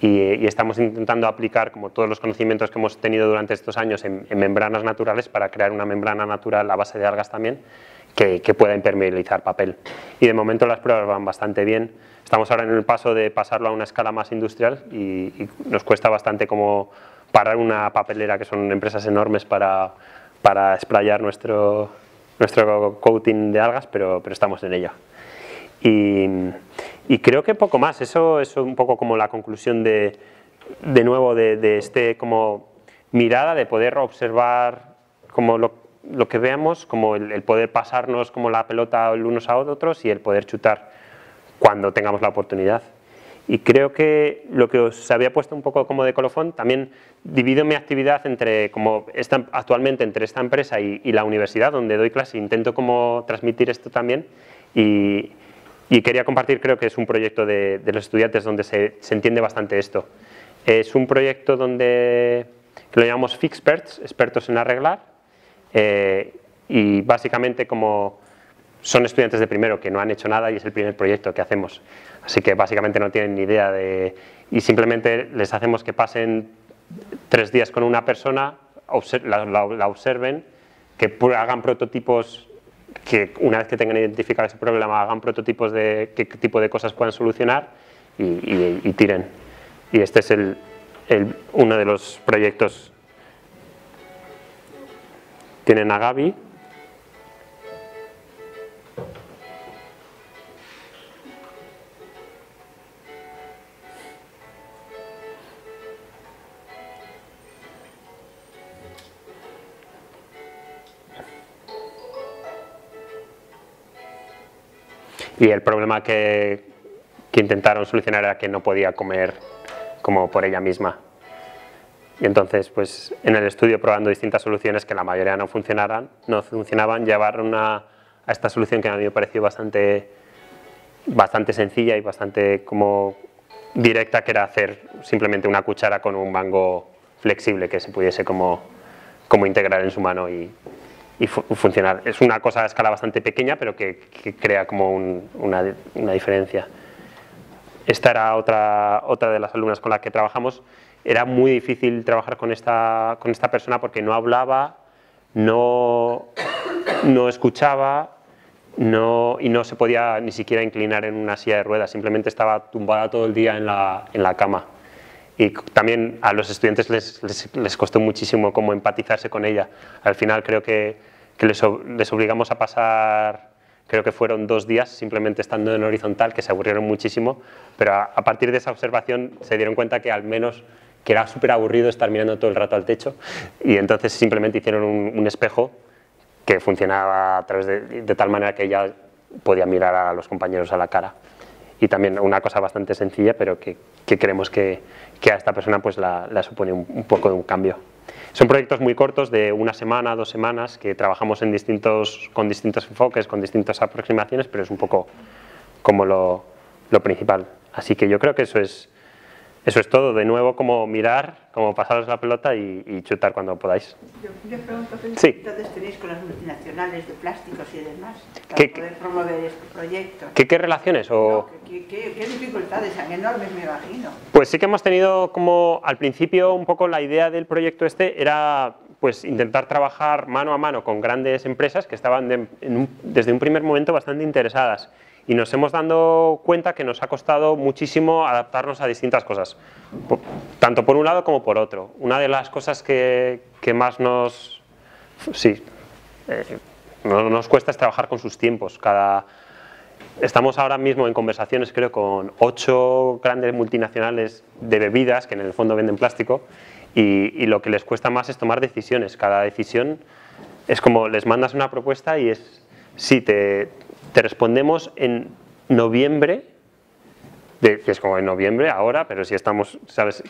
Speaker 1: Y estamos intentando aplicar como todos los conocimientos que hemos tenido durante estos años en membranas naturales para crear una membrana natural a base de algas también que pueda impermeabilizar papel. Y de momento las pruebas van bastante bien. Estamos ahora en el paso de pasarlo a una escala más industrial y nos cuesta bastante como parar una papelera, que son empresas enormes, para sprayar nuestro coating de algas, pero estamos en ello. Y creo que poco más, eso es un poco como la conclusión de nuevo de este como mirada de poder observar como lo que veamos, como el poder pasarnos como la pelota unos a otros y el poder chutar cuando tengamos la oportunidad. Y creo que lo que os había puesto un poco como de colofón, también divido mi actividad actualmente entre esta empresa y la universidad donde doy clase, intento como transmitir esto también y quería compartir, creo que es un proyecto de los estudiantes donde se entiende bastante esto. Es un proyecto que lo llamamos Fixperts, expertos en arreglar, y básicamente como son estudiantes de primero que no han hecho nada y es el primer proyecto que hacemos. Así que básicamente no tienen ni idea y simplemente les hacemos que pasen 3 días con una persona, la observen, que hagan prototipos, que una vez que tengan identificado ese problema hagan prototipos de qué tipo de cosas puedan solucionar y tiren. Y este es uno de los proyectos. Tienen a Gaby. Y el problema que intentaron solucionar era que no podía comer como por ella misma. Y entonces, pues en el estudio, probando distintas soluciones que la mayoría no funcionaban, llevaron a esta solución que a mí me pareció bastante sencilla y bastante como directa, que era hacer simplemente una cuchara con un mango flexible que se pudiese como integrar en su mano y funcionar. Es una cosa a escala bastante pequeña, pero que crea como una diferencia. Esta era otra de las alumnas con la que trabajamos. Era muy difícil trabajar con esta persona porque no hablaba, no escuchaba y no se podía ni siquiera inclinar en una silla de ruedas, simplemente estaba tumbada todo el día en la cama. Y también a los estudiantes les costó muchísimo como empatizarse con ella. Al final creo que les obligamos a pasar, creo que fueron 2 días simplemente estando en horizontal, que se aburrieron muchísimo, pero a partir de esa observación se dieron cuenta que al menos que era súper aburrido estar mirando todo el rato al techo, y entonces simplemente hicieron un espejo que funcionaba a través de tal manera que ella podía mirar a los compañeros a la cara. Y también una cosa bastante sencilla, pero que creemos que a esta persona pues la supone un poco de un cambio. Son proyectos muy cortos, de 1 semana, 2 semanas, que trabajamos con distintos enfoques, con distintas aproximaciones, pero es un poco como lo principal. Así que yo creo que eso es todo. De nuevo, como mirar, como pasaros la pelota y chutar cuando podáis.
Speaker 2: Yo pregunto, ¿qué dificultades tenéis con las multinacionales de plásticos y demás para poder promover este proyecto?
Speaker 1: ¿Qué relaciones?
Speaker 2: No, ¿qué dificultades tan enormes, me imagino?
Speaker 1: Pues sí que hemos tenido como al principio un poco la idea del proyecto era pues intentar trabajar mano a mano con grandes empresas que estaban desde un primer momento bastante interesadas. Y nos hemos dado cuenta que nos ha costado muchísimo adaptarnos a distintas cosas, tanto por un lado como por otro. Una de las cosas que más nos cuesta es trabajar con sus tiempos. Estamos ahora mismo en conversaciones, creo, con 8 grandes multinacionales de bebidas que en el fondo venden plástico, y lo que les cuesta más es tomar decisiones. Cada decisión es como les mandas una propuesta y es, sí, te respondemos en noviembre, que es como en noviembre ahora, pero si estamos, ¿sabes?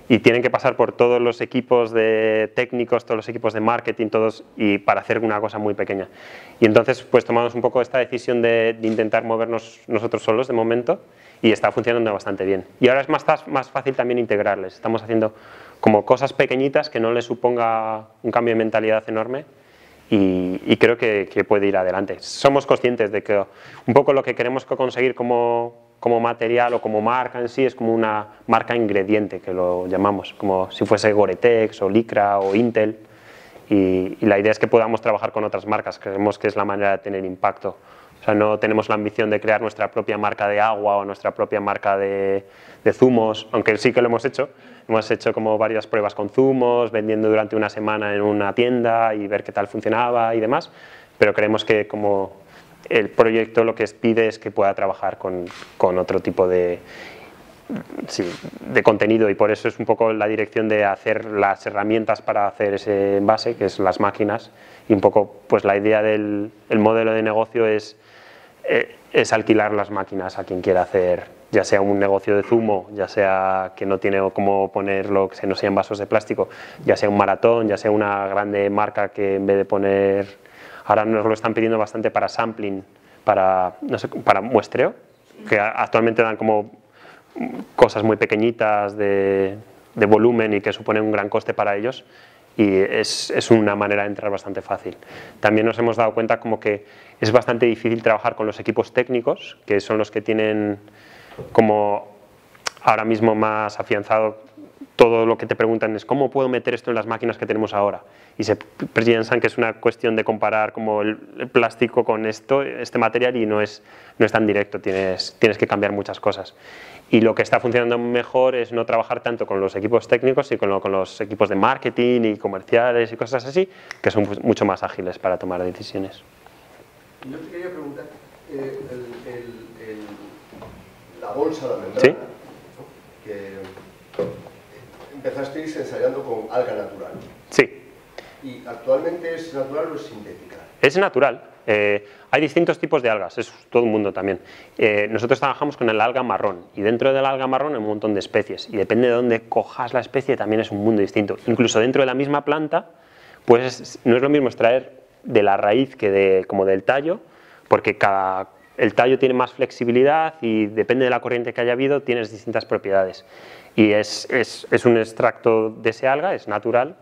Speaker 1: Y tienen que pasar por todos los equipos de técnicos, todos los equipos de marketing, todos, y para hacer una cosa muy pequeña. Y entonces pues tomamos un poco esta decisión de intentar movernos nosotros solos de momento, y está funcionando bastante bien. Y ahora es más fácil también integrarles. Estamos haciendo como cosas pequeñitas que no les suponga un cambio de mentalidad enorme, y creo que puede ir adelante. Somos conscientes de que un poco lo que queremos conseguir como material o como marca en sí es como una marca ingrediente, que lo llamamos, como si fuese Gore-Tex o Lycra o Intel, y la idea es que podamos trabajar con otras marcas. Creemos que es la manera de tener impacto. O sea, no tenemos la ambición de crear nuestra propia marca de agua o nuestra propia marca de zumos, aunque sí que lo hemos hecho. Hemos hecho como varias pruebas con zumos, vendiendo durante 1 semana en una tienda y ver qué tal funcionaba y demás, pero creemos que como el proyecto lo que pide es que pueda trabajar con otro tipo de contenido, y por eso es un poco la dirección de hacer las herramientas para hacer ese envase, que es las máquinas, y un poco pues la idea del modelo de negocio es alquilar las máquinas a quien quiera hacer, ya sea un negocio de zumo, ya sea que no tiene cómo ponerlo, que no sean vasos de plástico, ya sea un maratón, ya sea una grande marca que en vez de poner, ahora nos lo están pidiendo bastante para sampling, para muestreo, que actualmente dan como cosas muy pequeñitas de volumen y que suponen un gran coste para ellos, y es una manera de entrar bastante fácil. También nos hemos dado cuenta como que es bastante difícil trabajar con los equipos técnicos, que son los que tienen como ahora mismo más afianzado. Todo lo que te preguntan es ¿cómo puedo meter esto en las máquinas que tenemos ahora? Y se piensan que es una cuestión de comparar como el plástico con este material, y no es tan directo, tienes que cambiar muchas cosas. Y lo que está funcionando mejor es no trabajar tanto con los equipos técnicos, sino con los equipos de marketing y comerciales y cosas así, que son mucho más ágiles para tomar decisiones.
Speaker 3: Yo te quería preguntar, la bolsa, la membrana,
Speaker 1: ¿sí?
Speaker 3: Que empezasteis ensayando con alga natural.
Speaker 1: Sí.
Speaker 3: ¿Y actualmente es natural o es sintética?
Speaker 1: Es natural. Hay distintos tipos de algas, es todo un mundo también. Nosotros trabajamos con el alga marrón, y dentro del alga marrón hay un montón de especies, y depende de dónde cojas la especie también es un mundo distinto. Incluso dentro de la misma planta, pues no es lo mismo extraer de la raíz que como del tallo, porque cada el tallo tiene más flexibilidad y depende de la corriente que haya habido, tienes distintas propiedades. Y es un extracto de ese alga, es natural,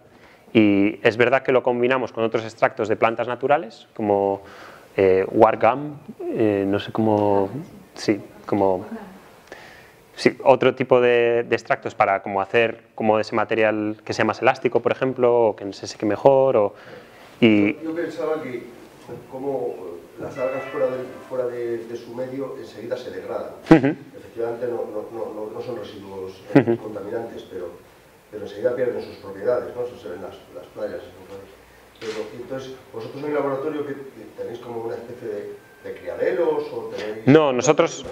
Speaker 1: y es verdad que lo combinamos con otros extractos de plantas naturales, como Wargam, no sé cómo, sí, como... Sí, otro tipo de extractos para como hacer como ese material que sea más elástico, por ejemplo, o que se seque mejor.
Speaker 3: Yo pensaba que como las algas fuera de su medio enseguida se degradan. Efectivamente no son residuos contaminantes, pero enseguida pierden sus propiedades, ¿no? Eso se ve en las playas. Pero entonces, vosotros en el laboratorio que tenéis como una especie de criaderos o tenéis...
Speaker 1: No, nosotros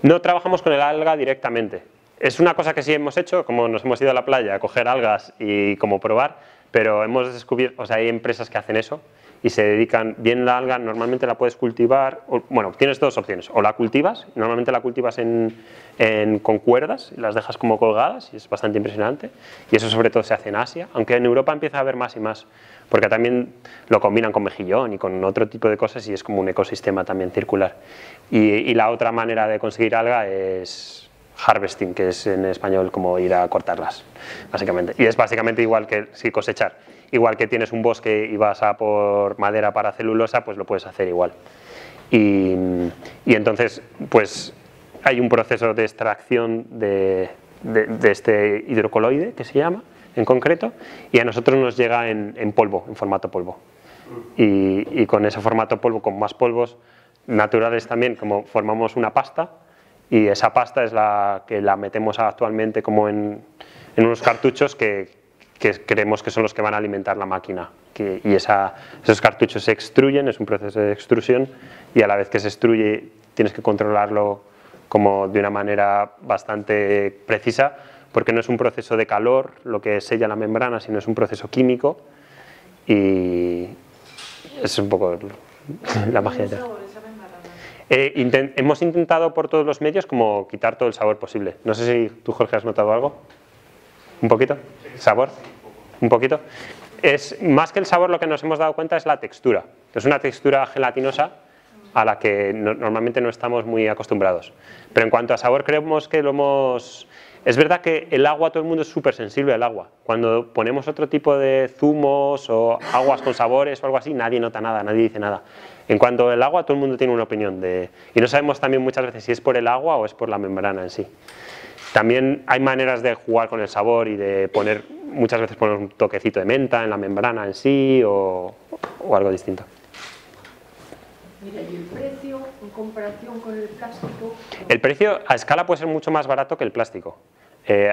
Speaker 1: no trabajamos con el alga directamente. Es una cosa que sí hemos hecho, como nos hemos ido a la playa a coger algas y como probar, pero hemos descubierto, o sea, hay empresas que hacen eso y se dedican, bien la alga, normalmente la puedes cultivar, bueno, tienes dos opciones, o la cultivas, normalmente la cultivas con cuerdas y las dejas como colgadas y es bastante impresionante, y eso sobre todo se hace en Asia, aunque en Europa empieza a haber más y más, porque también lo combinan con mejillón y con otro tipo de cosas y es como un ecosistema también circular. Y la otra manera de conseguir alga es harvesting, que es en español como ir a cortarlas, básicamente. Y es básicamente igual que si cosechar. Igual que tienes un bosque y vas a por madera para celulosa, pues lo puedes hacer igual. Y entonces, pues hay un proceso de extracción de este hidrocoloide, que se llama, en concreto, y a nosotros nos llega en polvo, en formato polvo. Y con ese formato polvo, con más polvos naturales también, como formamos una pasta, y esa pasta es la que la metemos actualmente como en unos cartuchos que creemos que son los que van a alimentar la máquina. Y esos cartuchos se extruyen, es un proceso de extrusión, y a la vez que se extruye tienes que controlarlo como de una manera bastante precisa, porque no es un proceso de calor lo que sella la membrana, sino es un proceso químico, y es un poco la magia de... Hemos intentado por todos los medios como quitar todo el sabor posible. No sé si tú, Jorge, has notado algo. ¿Un poquito? ¿Sabor? ¿Un poquito? Es, más que el sabor, lo que nos hemos dado cuenta es la textura. Es una textura gelatinosa a la que normalmente no estamos muy acostumbrados. Pero en cuanto a sabor, creemos que lo hemos... Es verdad que el agua, todo el mundo es súper sensible al agua. Cuando ponemos otro tipo de zumos o aguas con sabores o algo así, nadie nota nada, nadie dice nada. En cuanto al agua, todo el mundo tiene una opinión. Y no sabemos también muchas veces si es por el agua o es por la membrana en sí. También hay maneras de jugar con el sabor y de muchas veces poner un toquecito de menta en la membrana en sí o algo distinto.
Speaker 4: Mira, ¿y el precio en comparación con el plástico?
Speaker 1: El precio a escala puede ser mucho más barato que el plástico.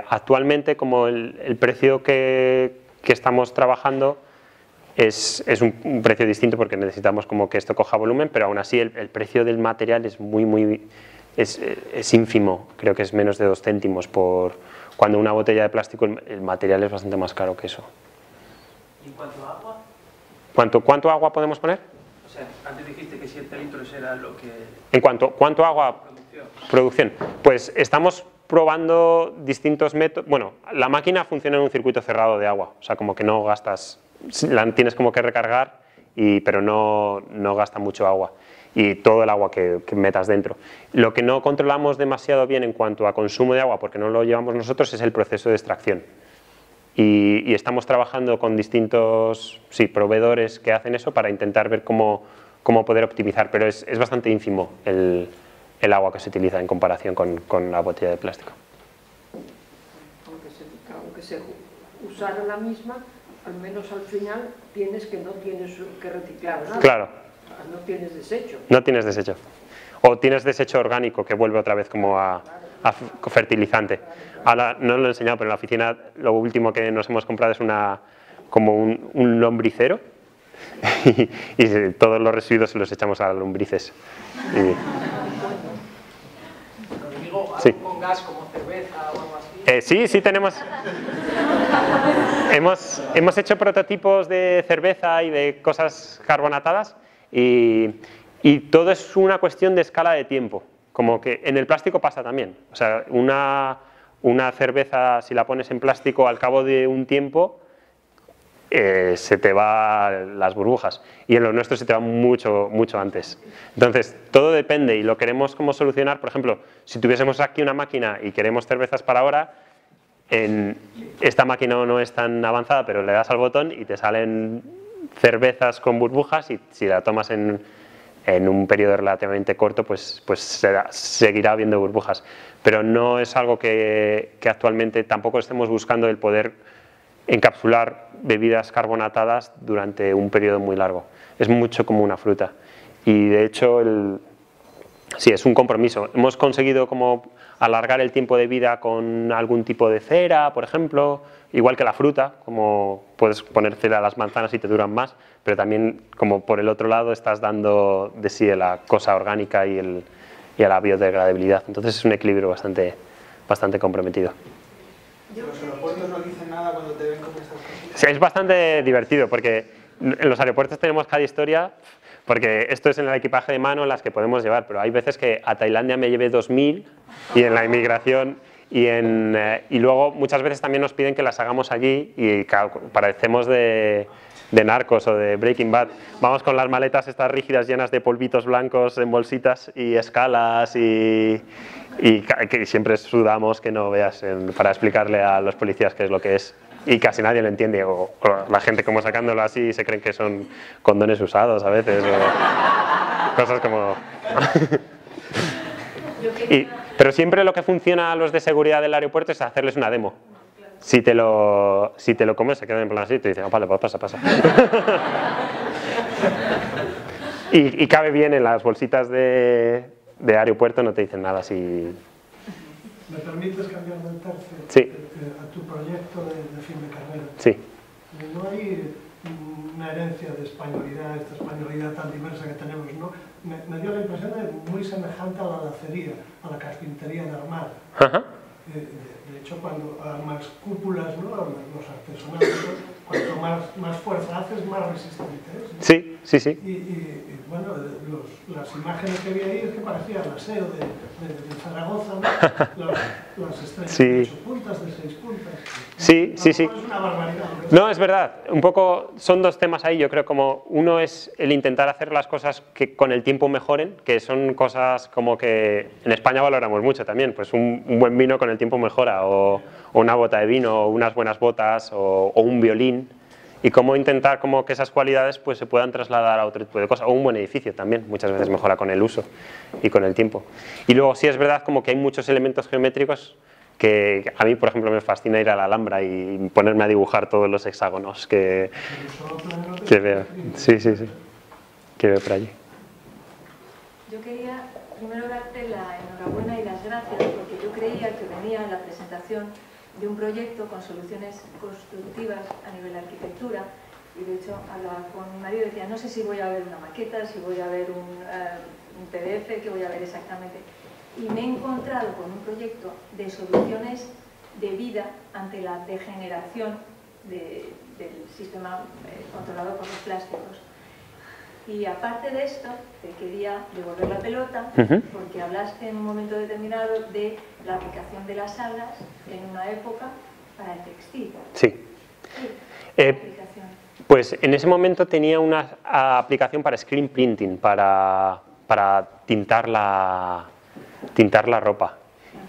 Speaker 1: Actualmente, como el precio que estamos trabajando es un precio distinto porque necesitamos como que esto coja volumen, pero aún así el precio del material es es ínfimo, creo que es menos de 2 céntimos por cuando una botella de plástico el material es bastante más caro que eso.
Speaker 5: ¿Y en cuanto a agua?
Speaker 1: ¿Cuánto agua podemos poner?
Speaker 5: O sea, antes dijiste que 7 litros era lo que...
Speaker 1: ¿En cuánto agua? Producción. Pues estamos probando distintos métodos. Bueno, la máquina funciona en un circuito cerrado de agua, o sea, como que no gastas, la tienes como que recargar, pero no gasta mucho agua. Y todo el agua que metas dentro. Lo que no controlamos demasiado bien en cuanto a consumo de agua, porque no lo llevamos nosotros, es el proceso de extracción. Y estamos trabajando con distintos proveedores que hacen eso para intentar ver cómo poder optimizar, pero es bastante ínfimo el agua que se utiliza en comparación con la botella de plástico.
Speaker 4: Aunque se usara la misma, al menos al final tienes que no tienes que reciclar nada.
Speaker 1: Claro.
Speaker 4: No tienes desecho.
Speaker 1: No tienes desecho. O tienes desecho orgánico que vuelve otra vez como a fertilizante. Ahora no lo he enseñado, pero en la oficina lo último que nos hemos comprado es como un lombricero y todos los residuos se los echamos a las lombrices.
Speaker 5: Digo,
Speaker 1: Sí.
Speaker 5: con gas como cerveza o algo así.
Speaker 1: Sí, tenemos. Hemos hecho prototipos de cerveza y de cosas carbonatadas y todo es una cuestión de escala de tiempo. Como que en el plástico pasa también. O sea, una cerveza, si la pones en plástico al cabo de un tiempo, se te van las burbujas. Y en lo nuestro se te va mucho, mucho antes. Entonces, todo depende y lo queremos como solucionar. Por ejemplo, si tuviésemos aquí una máquina y queremos cervezas para ahora, esta máquina no es tan avanzada, pero le das al botón y te salen cervezas con burbujas y si la tomas en un periodo relativamente corto, pues seguirá habiendo burbujas. Pero no es algo que actualmente tampoco estemos buscando el poder encapsular bebidas carbonatadas durante un periodo muy largo. Es mucho como una fruta. Y de hecho, sí, es un compromiso. Hemos conseguido como alargar el tiempo de vida con algún tipo de cera, por ejemplo, igual que la fruta, como puedes poner cera a las manzanas y te duran más, pero también como por el otro lado estás dando de sí a la cosa orgánica y a la biodegradabilidad. Entonces es un equilibrio bastante comprometido.
Speaker 6: ¿Los aeropuertos no dicen nada cuando te ven con estas cosas?
Speaker 1: Sí, es bastante divertido porque en los aeropuertos tenemos cada historia, porque esto es en el equipaje de mano en las que podemos llevar, pero hay veces que a Tailandia me llevé 2000 y en la inmigración y luego muchas veces también nos piden que las hagamos allí y parecemos de Narcos o de Breaking Bad. Vamos con las maletas estas rígidas llenas de polvitos blancos en bolsitas y escalas y que siempre sudamos que no veas para explicarle a los policías qué es lo que es. Y casi nadie lo entiende, o la gente como sacándolo así se creen que son condones usados a veces, o cosas como... Pero siempre lo que funciona a los de seguridad del aeropuerto es hacerles una demo. Si te lo comes se quedan en plan así y te dicen, oh, vale, pues pasa. y cabe bien en las bolsitas de aeropuerto, no te dicen nada si...
Speaker 7: ¿Me permites cambiar de tercio?
Speaker 1: Sí.
Speaker 7: A tu proyecto de fin de carrera.
Speaker 1: Sí.
Speaker 7: No hay una herencia de españolidad, esta españolidad tan diversa que tenemos, ¿no? Me dio la impresión de muy semejante a la lacería, a la carpintería de armar.
Speaker 1: Ajá.
Speaker 7: De hecho, cuando armas cúpulas, ¿no? Los artesonados, cuanto más fuerza haces, más resistente es.
Speaker 1: Sí.
Speaker 7: Y bueno, las imágenes que vi ahí es que parecía el aseo de Zaragoza, ¿no? Las estrellas de 8 puntas, de 6 puntas.
Speaker 1: Sí.
Speaker 7: Es una barbaridad.
Speaker 1: No, es verdad. Un poco son dos temas ahí, yo creo, como uno es el intentar hacer las cosas que con el tiempo mejoren, que son cosas como que en España valoramos mucho también, pues un buen vino con el tiempo mejora, o una bota de vino, o unas buenas botas, o un violín, y cómo intentar como que esas cualidades pues se puedan trasladar a otro tipo de cosas, o un buen edificio también, muchas veces mejora con el uso y con el tiempo. Y luego sí es verdad como que hay muchos elementos geométricos que a mí, por ejemplo, me fascina ir a la Alhambra y ponerme a dibujar todos los hexágonos que veo. Sí, que veo por allí.
Speaker 8: Yo quería primero darte la enhorabuena y las gracias porque yo creía que venía la presentación de un proyecto con soluciones constructivas a nivel de arquitectura y de hecho hablaba con mi marido y decía no sé si voy a ver una maqueta, si voy a ver un PDF, qué voy a ver exactamente. Y me he encontrado con un proyecto de soluciones de vida ante la degeneración del sistema controlado por los plásticos. Y aparte de esto, te quería devolver la pelota, porque hablaste en un momento determinado de la aplicación de las algas en una época para el textil.
Speaker 1: Sí.
Speaker 8: ¿Qué aplicación?
Speaker 1: Pues en ese momento tenía una aplicación para screen printing, para tintar la ropa.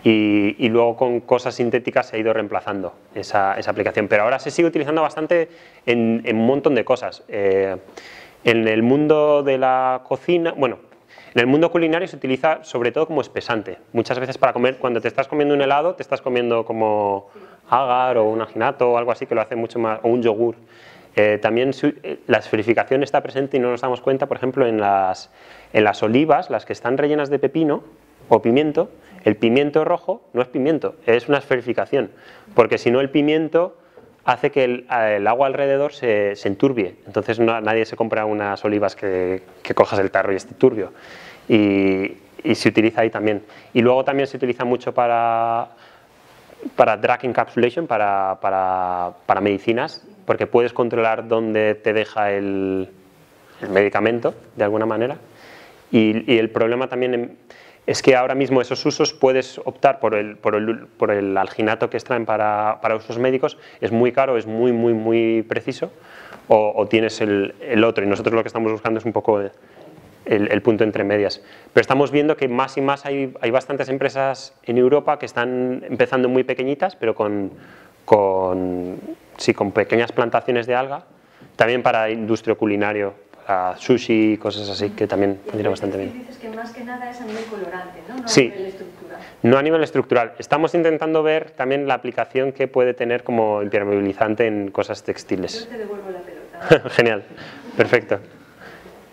Speaker 1: Y luego con cosas sintéticas se ha ido reemplazando esa aplicación. Pero ahora se sigue utilizando bastante en un montón de cosas. En el mundo de la cocina, bueno, en el mundo culinario se utiliza sobre todo como espesante. Muchas veces para comer, cuando te estás comiendo un helado, te estás comiendo como agar o un aginato o algo así que lo hace mucho más, o un yogur. También la esferificación está presente y no nos damos cuenta, por ejemplo, en las olivas, las que están rellenas de pepino o pimiento, el pimiento rojo no es pimiento, es una esferificación, porque si no el pimiento hace que el agua alrededor se enturbie, entonces nadie se compra unas olivas que cojas el tarro y esté turbio, y se utiliza ahí también. Y luego también se utiliza mucho para drug encapsulation, para medicinas, porque puedes controlar dónde te deja el medicamento, de alguna manera, y el problema también es que ahora mismo esos usos puedes optar por el alginato que extraen para usos médicos, es muy caro, es muy preciso, o tienes el otro, y nosotros lo que estamos buscando es un poco el punto entre medias. Pero estamos viendo que más y más hay bastantes empresas en Europa que están empezando muy pequeñitas, pero con pequeñas plantaciones de alga, también para industria culinario, para sushi y cosas así, que también vendría bastante bien.
Speaker 8: Dices que más que nada es a nivel colorante, ¿no? No
Speaker 1: Sí.
Speaker 8: a nivel estructural.
Speaker 1: No a nivel estructural. Estamos intentando ver también la aplicación que puede tener como impermeabilizante en cosas textiles.
Speaker 8: Yo te devuelvo la pelota.
Speaker 1: Genial, perfecto.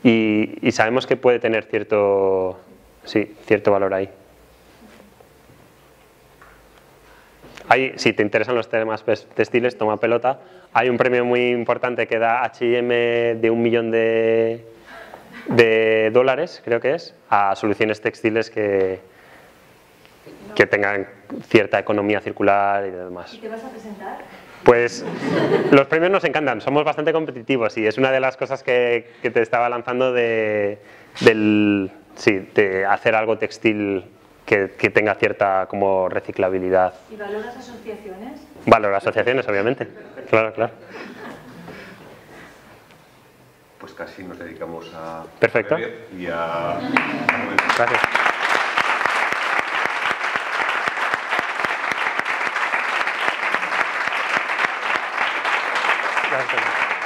Speaker 1: Y sabemos que puede tener cierto valor ahí. Si te interesan los temas textiles, toma pelota. Hay un premio muy importante que da H&M de $1 millón de dólares, creo que es, a soluciones textiles que tengan cierta economía circular y demás.
Speaker 8: ¿Y te vas a presentar?
Speaker 1: Pues los premios nos encantan, somos bastante competitivos y es una de las cosas que te estaba lanzando de hacer algo textil que tenga cierta como reciclabilidad.
Speaker 8: ¿Y valoras asociaciones?
Speaker 1: Valoro asociaciones, obviamente. Claro.
Speaker 9: Pues casi nos dedicamos a...
Speaker 1: Perfecto.
Speaker 9: Y a...
Speaker 1: Gracias. Gracias.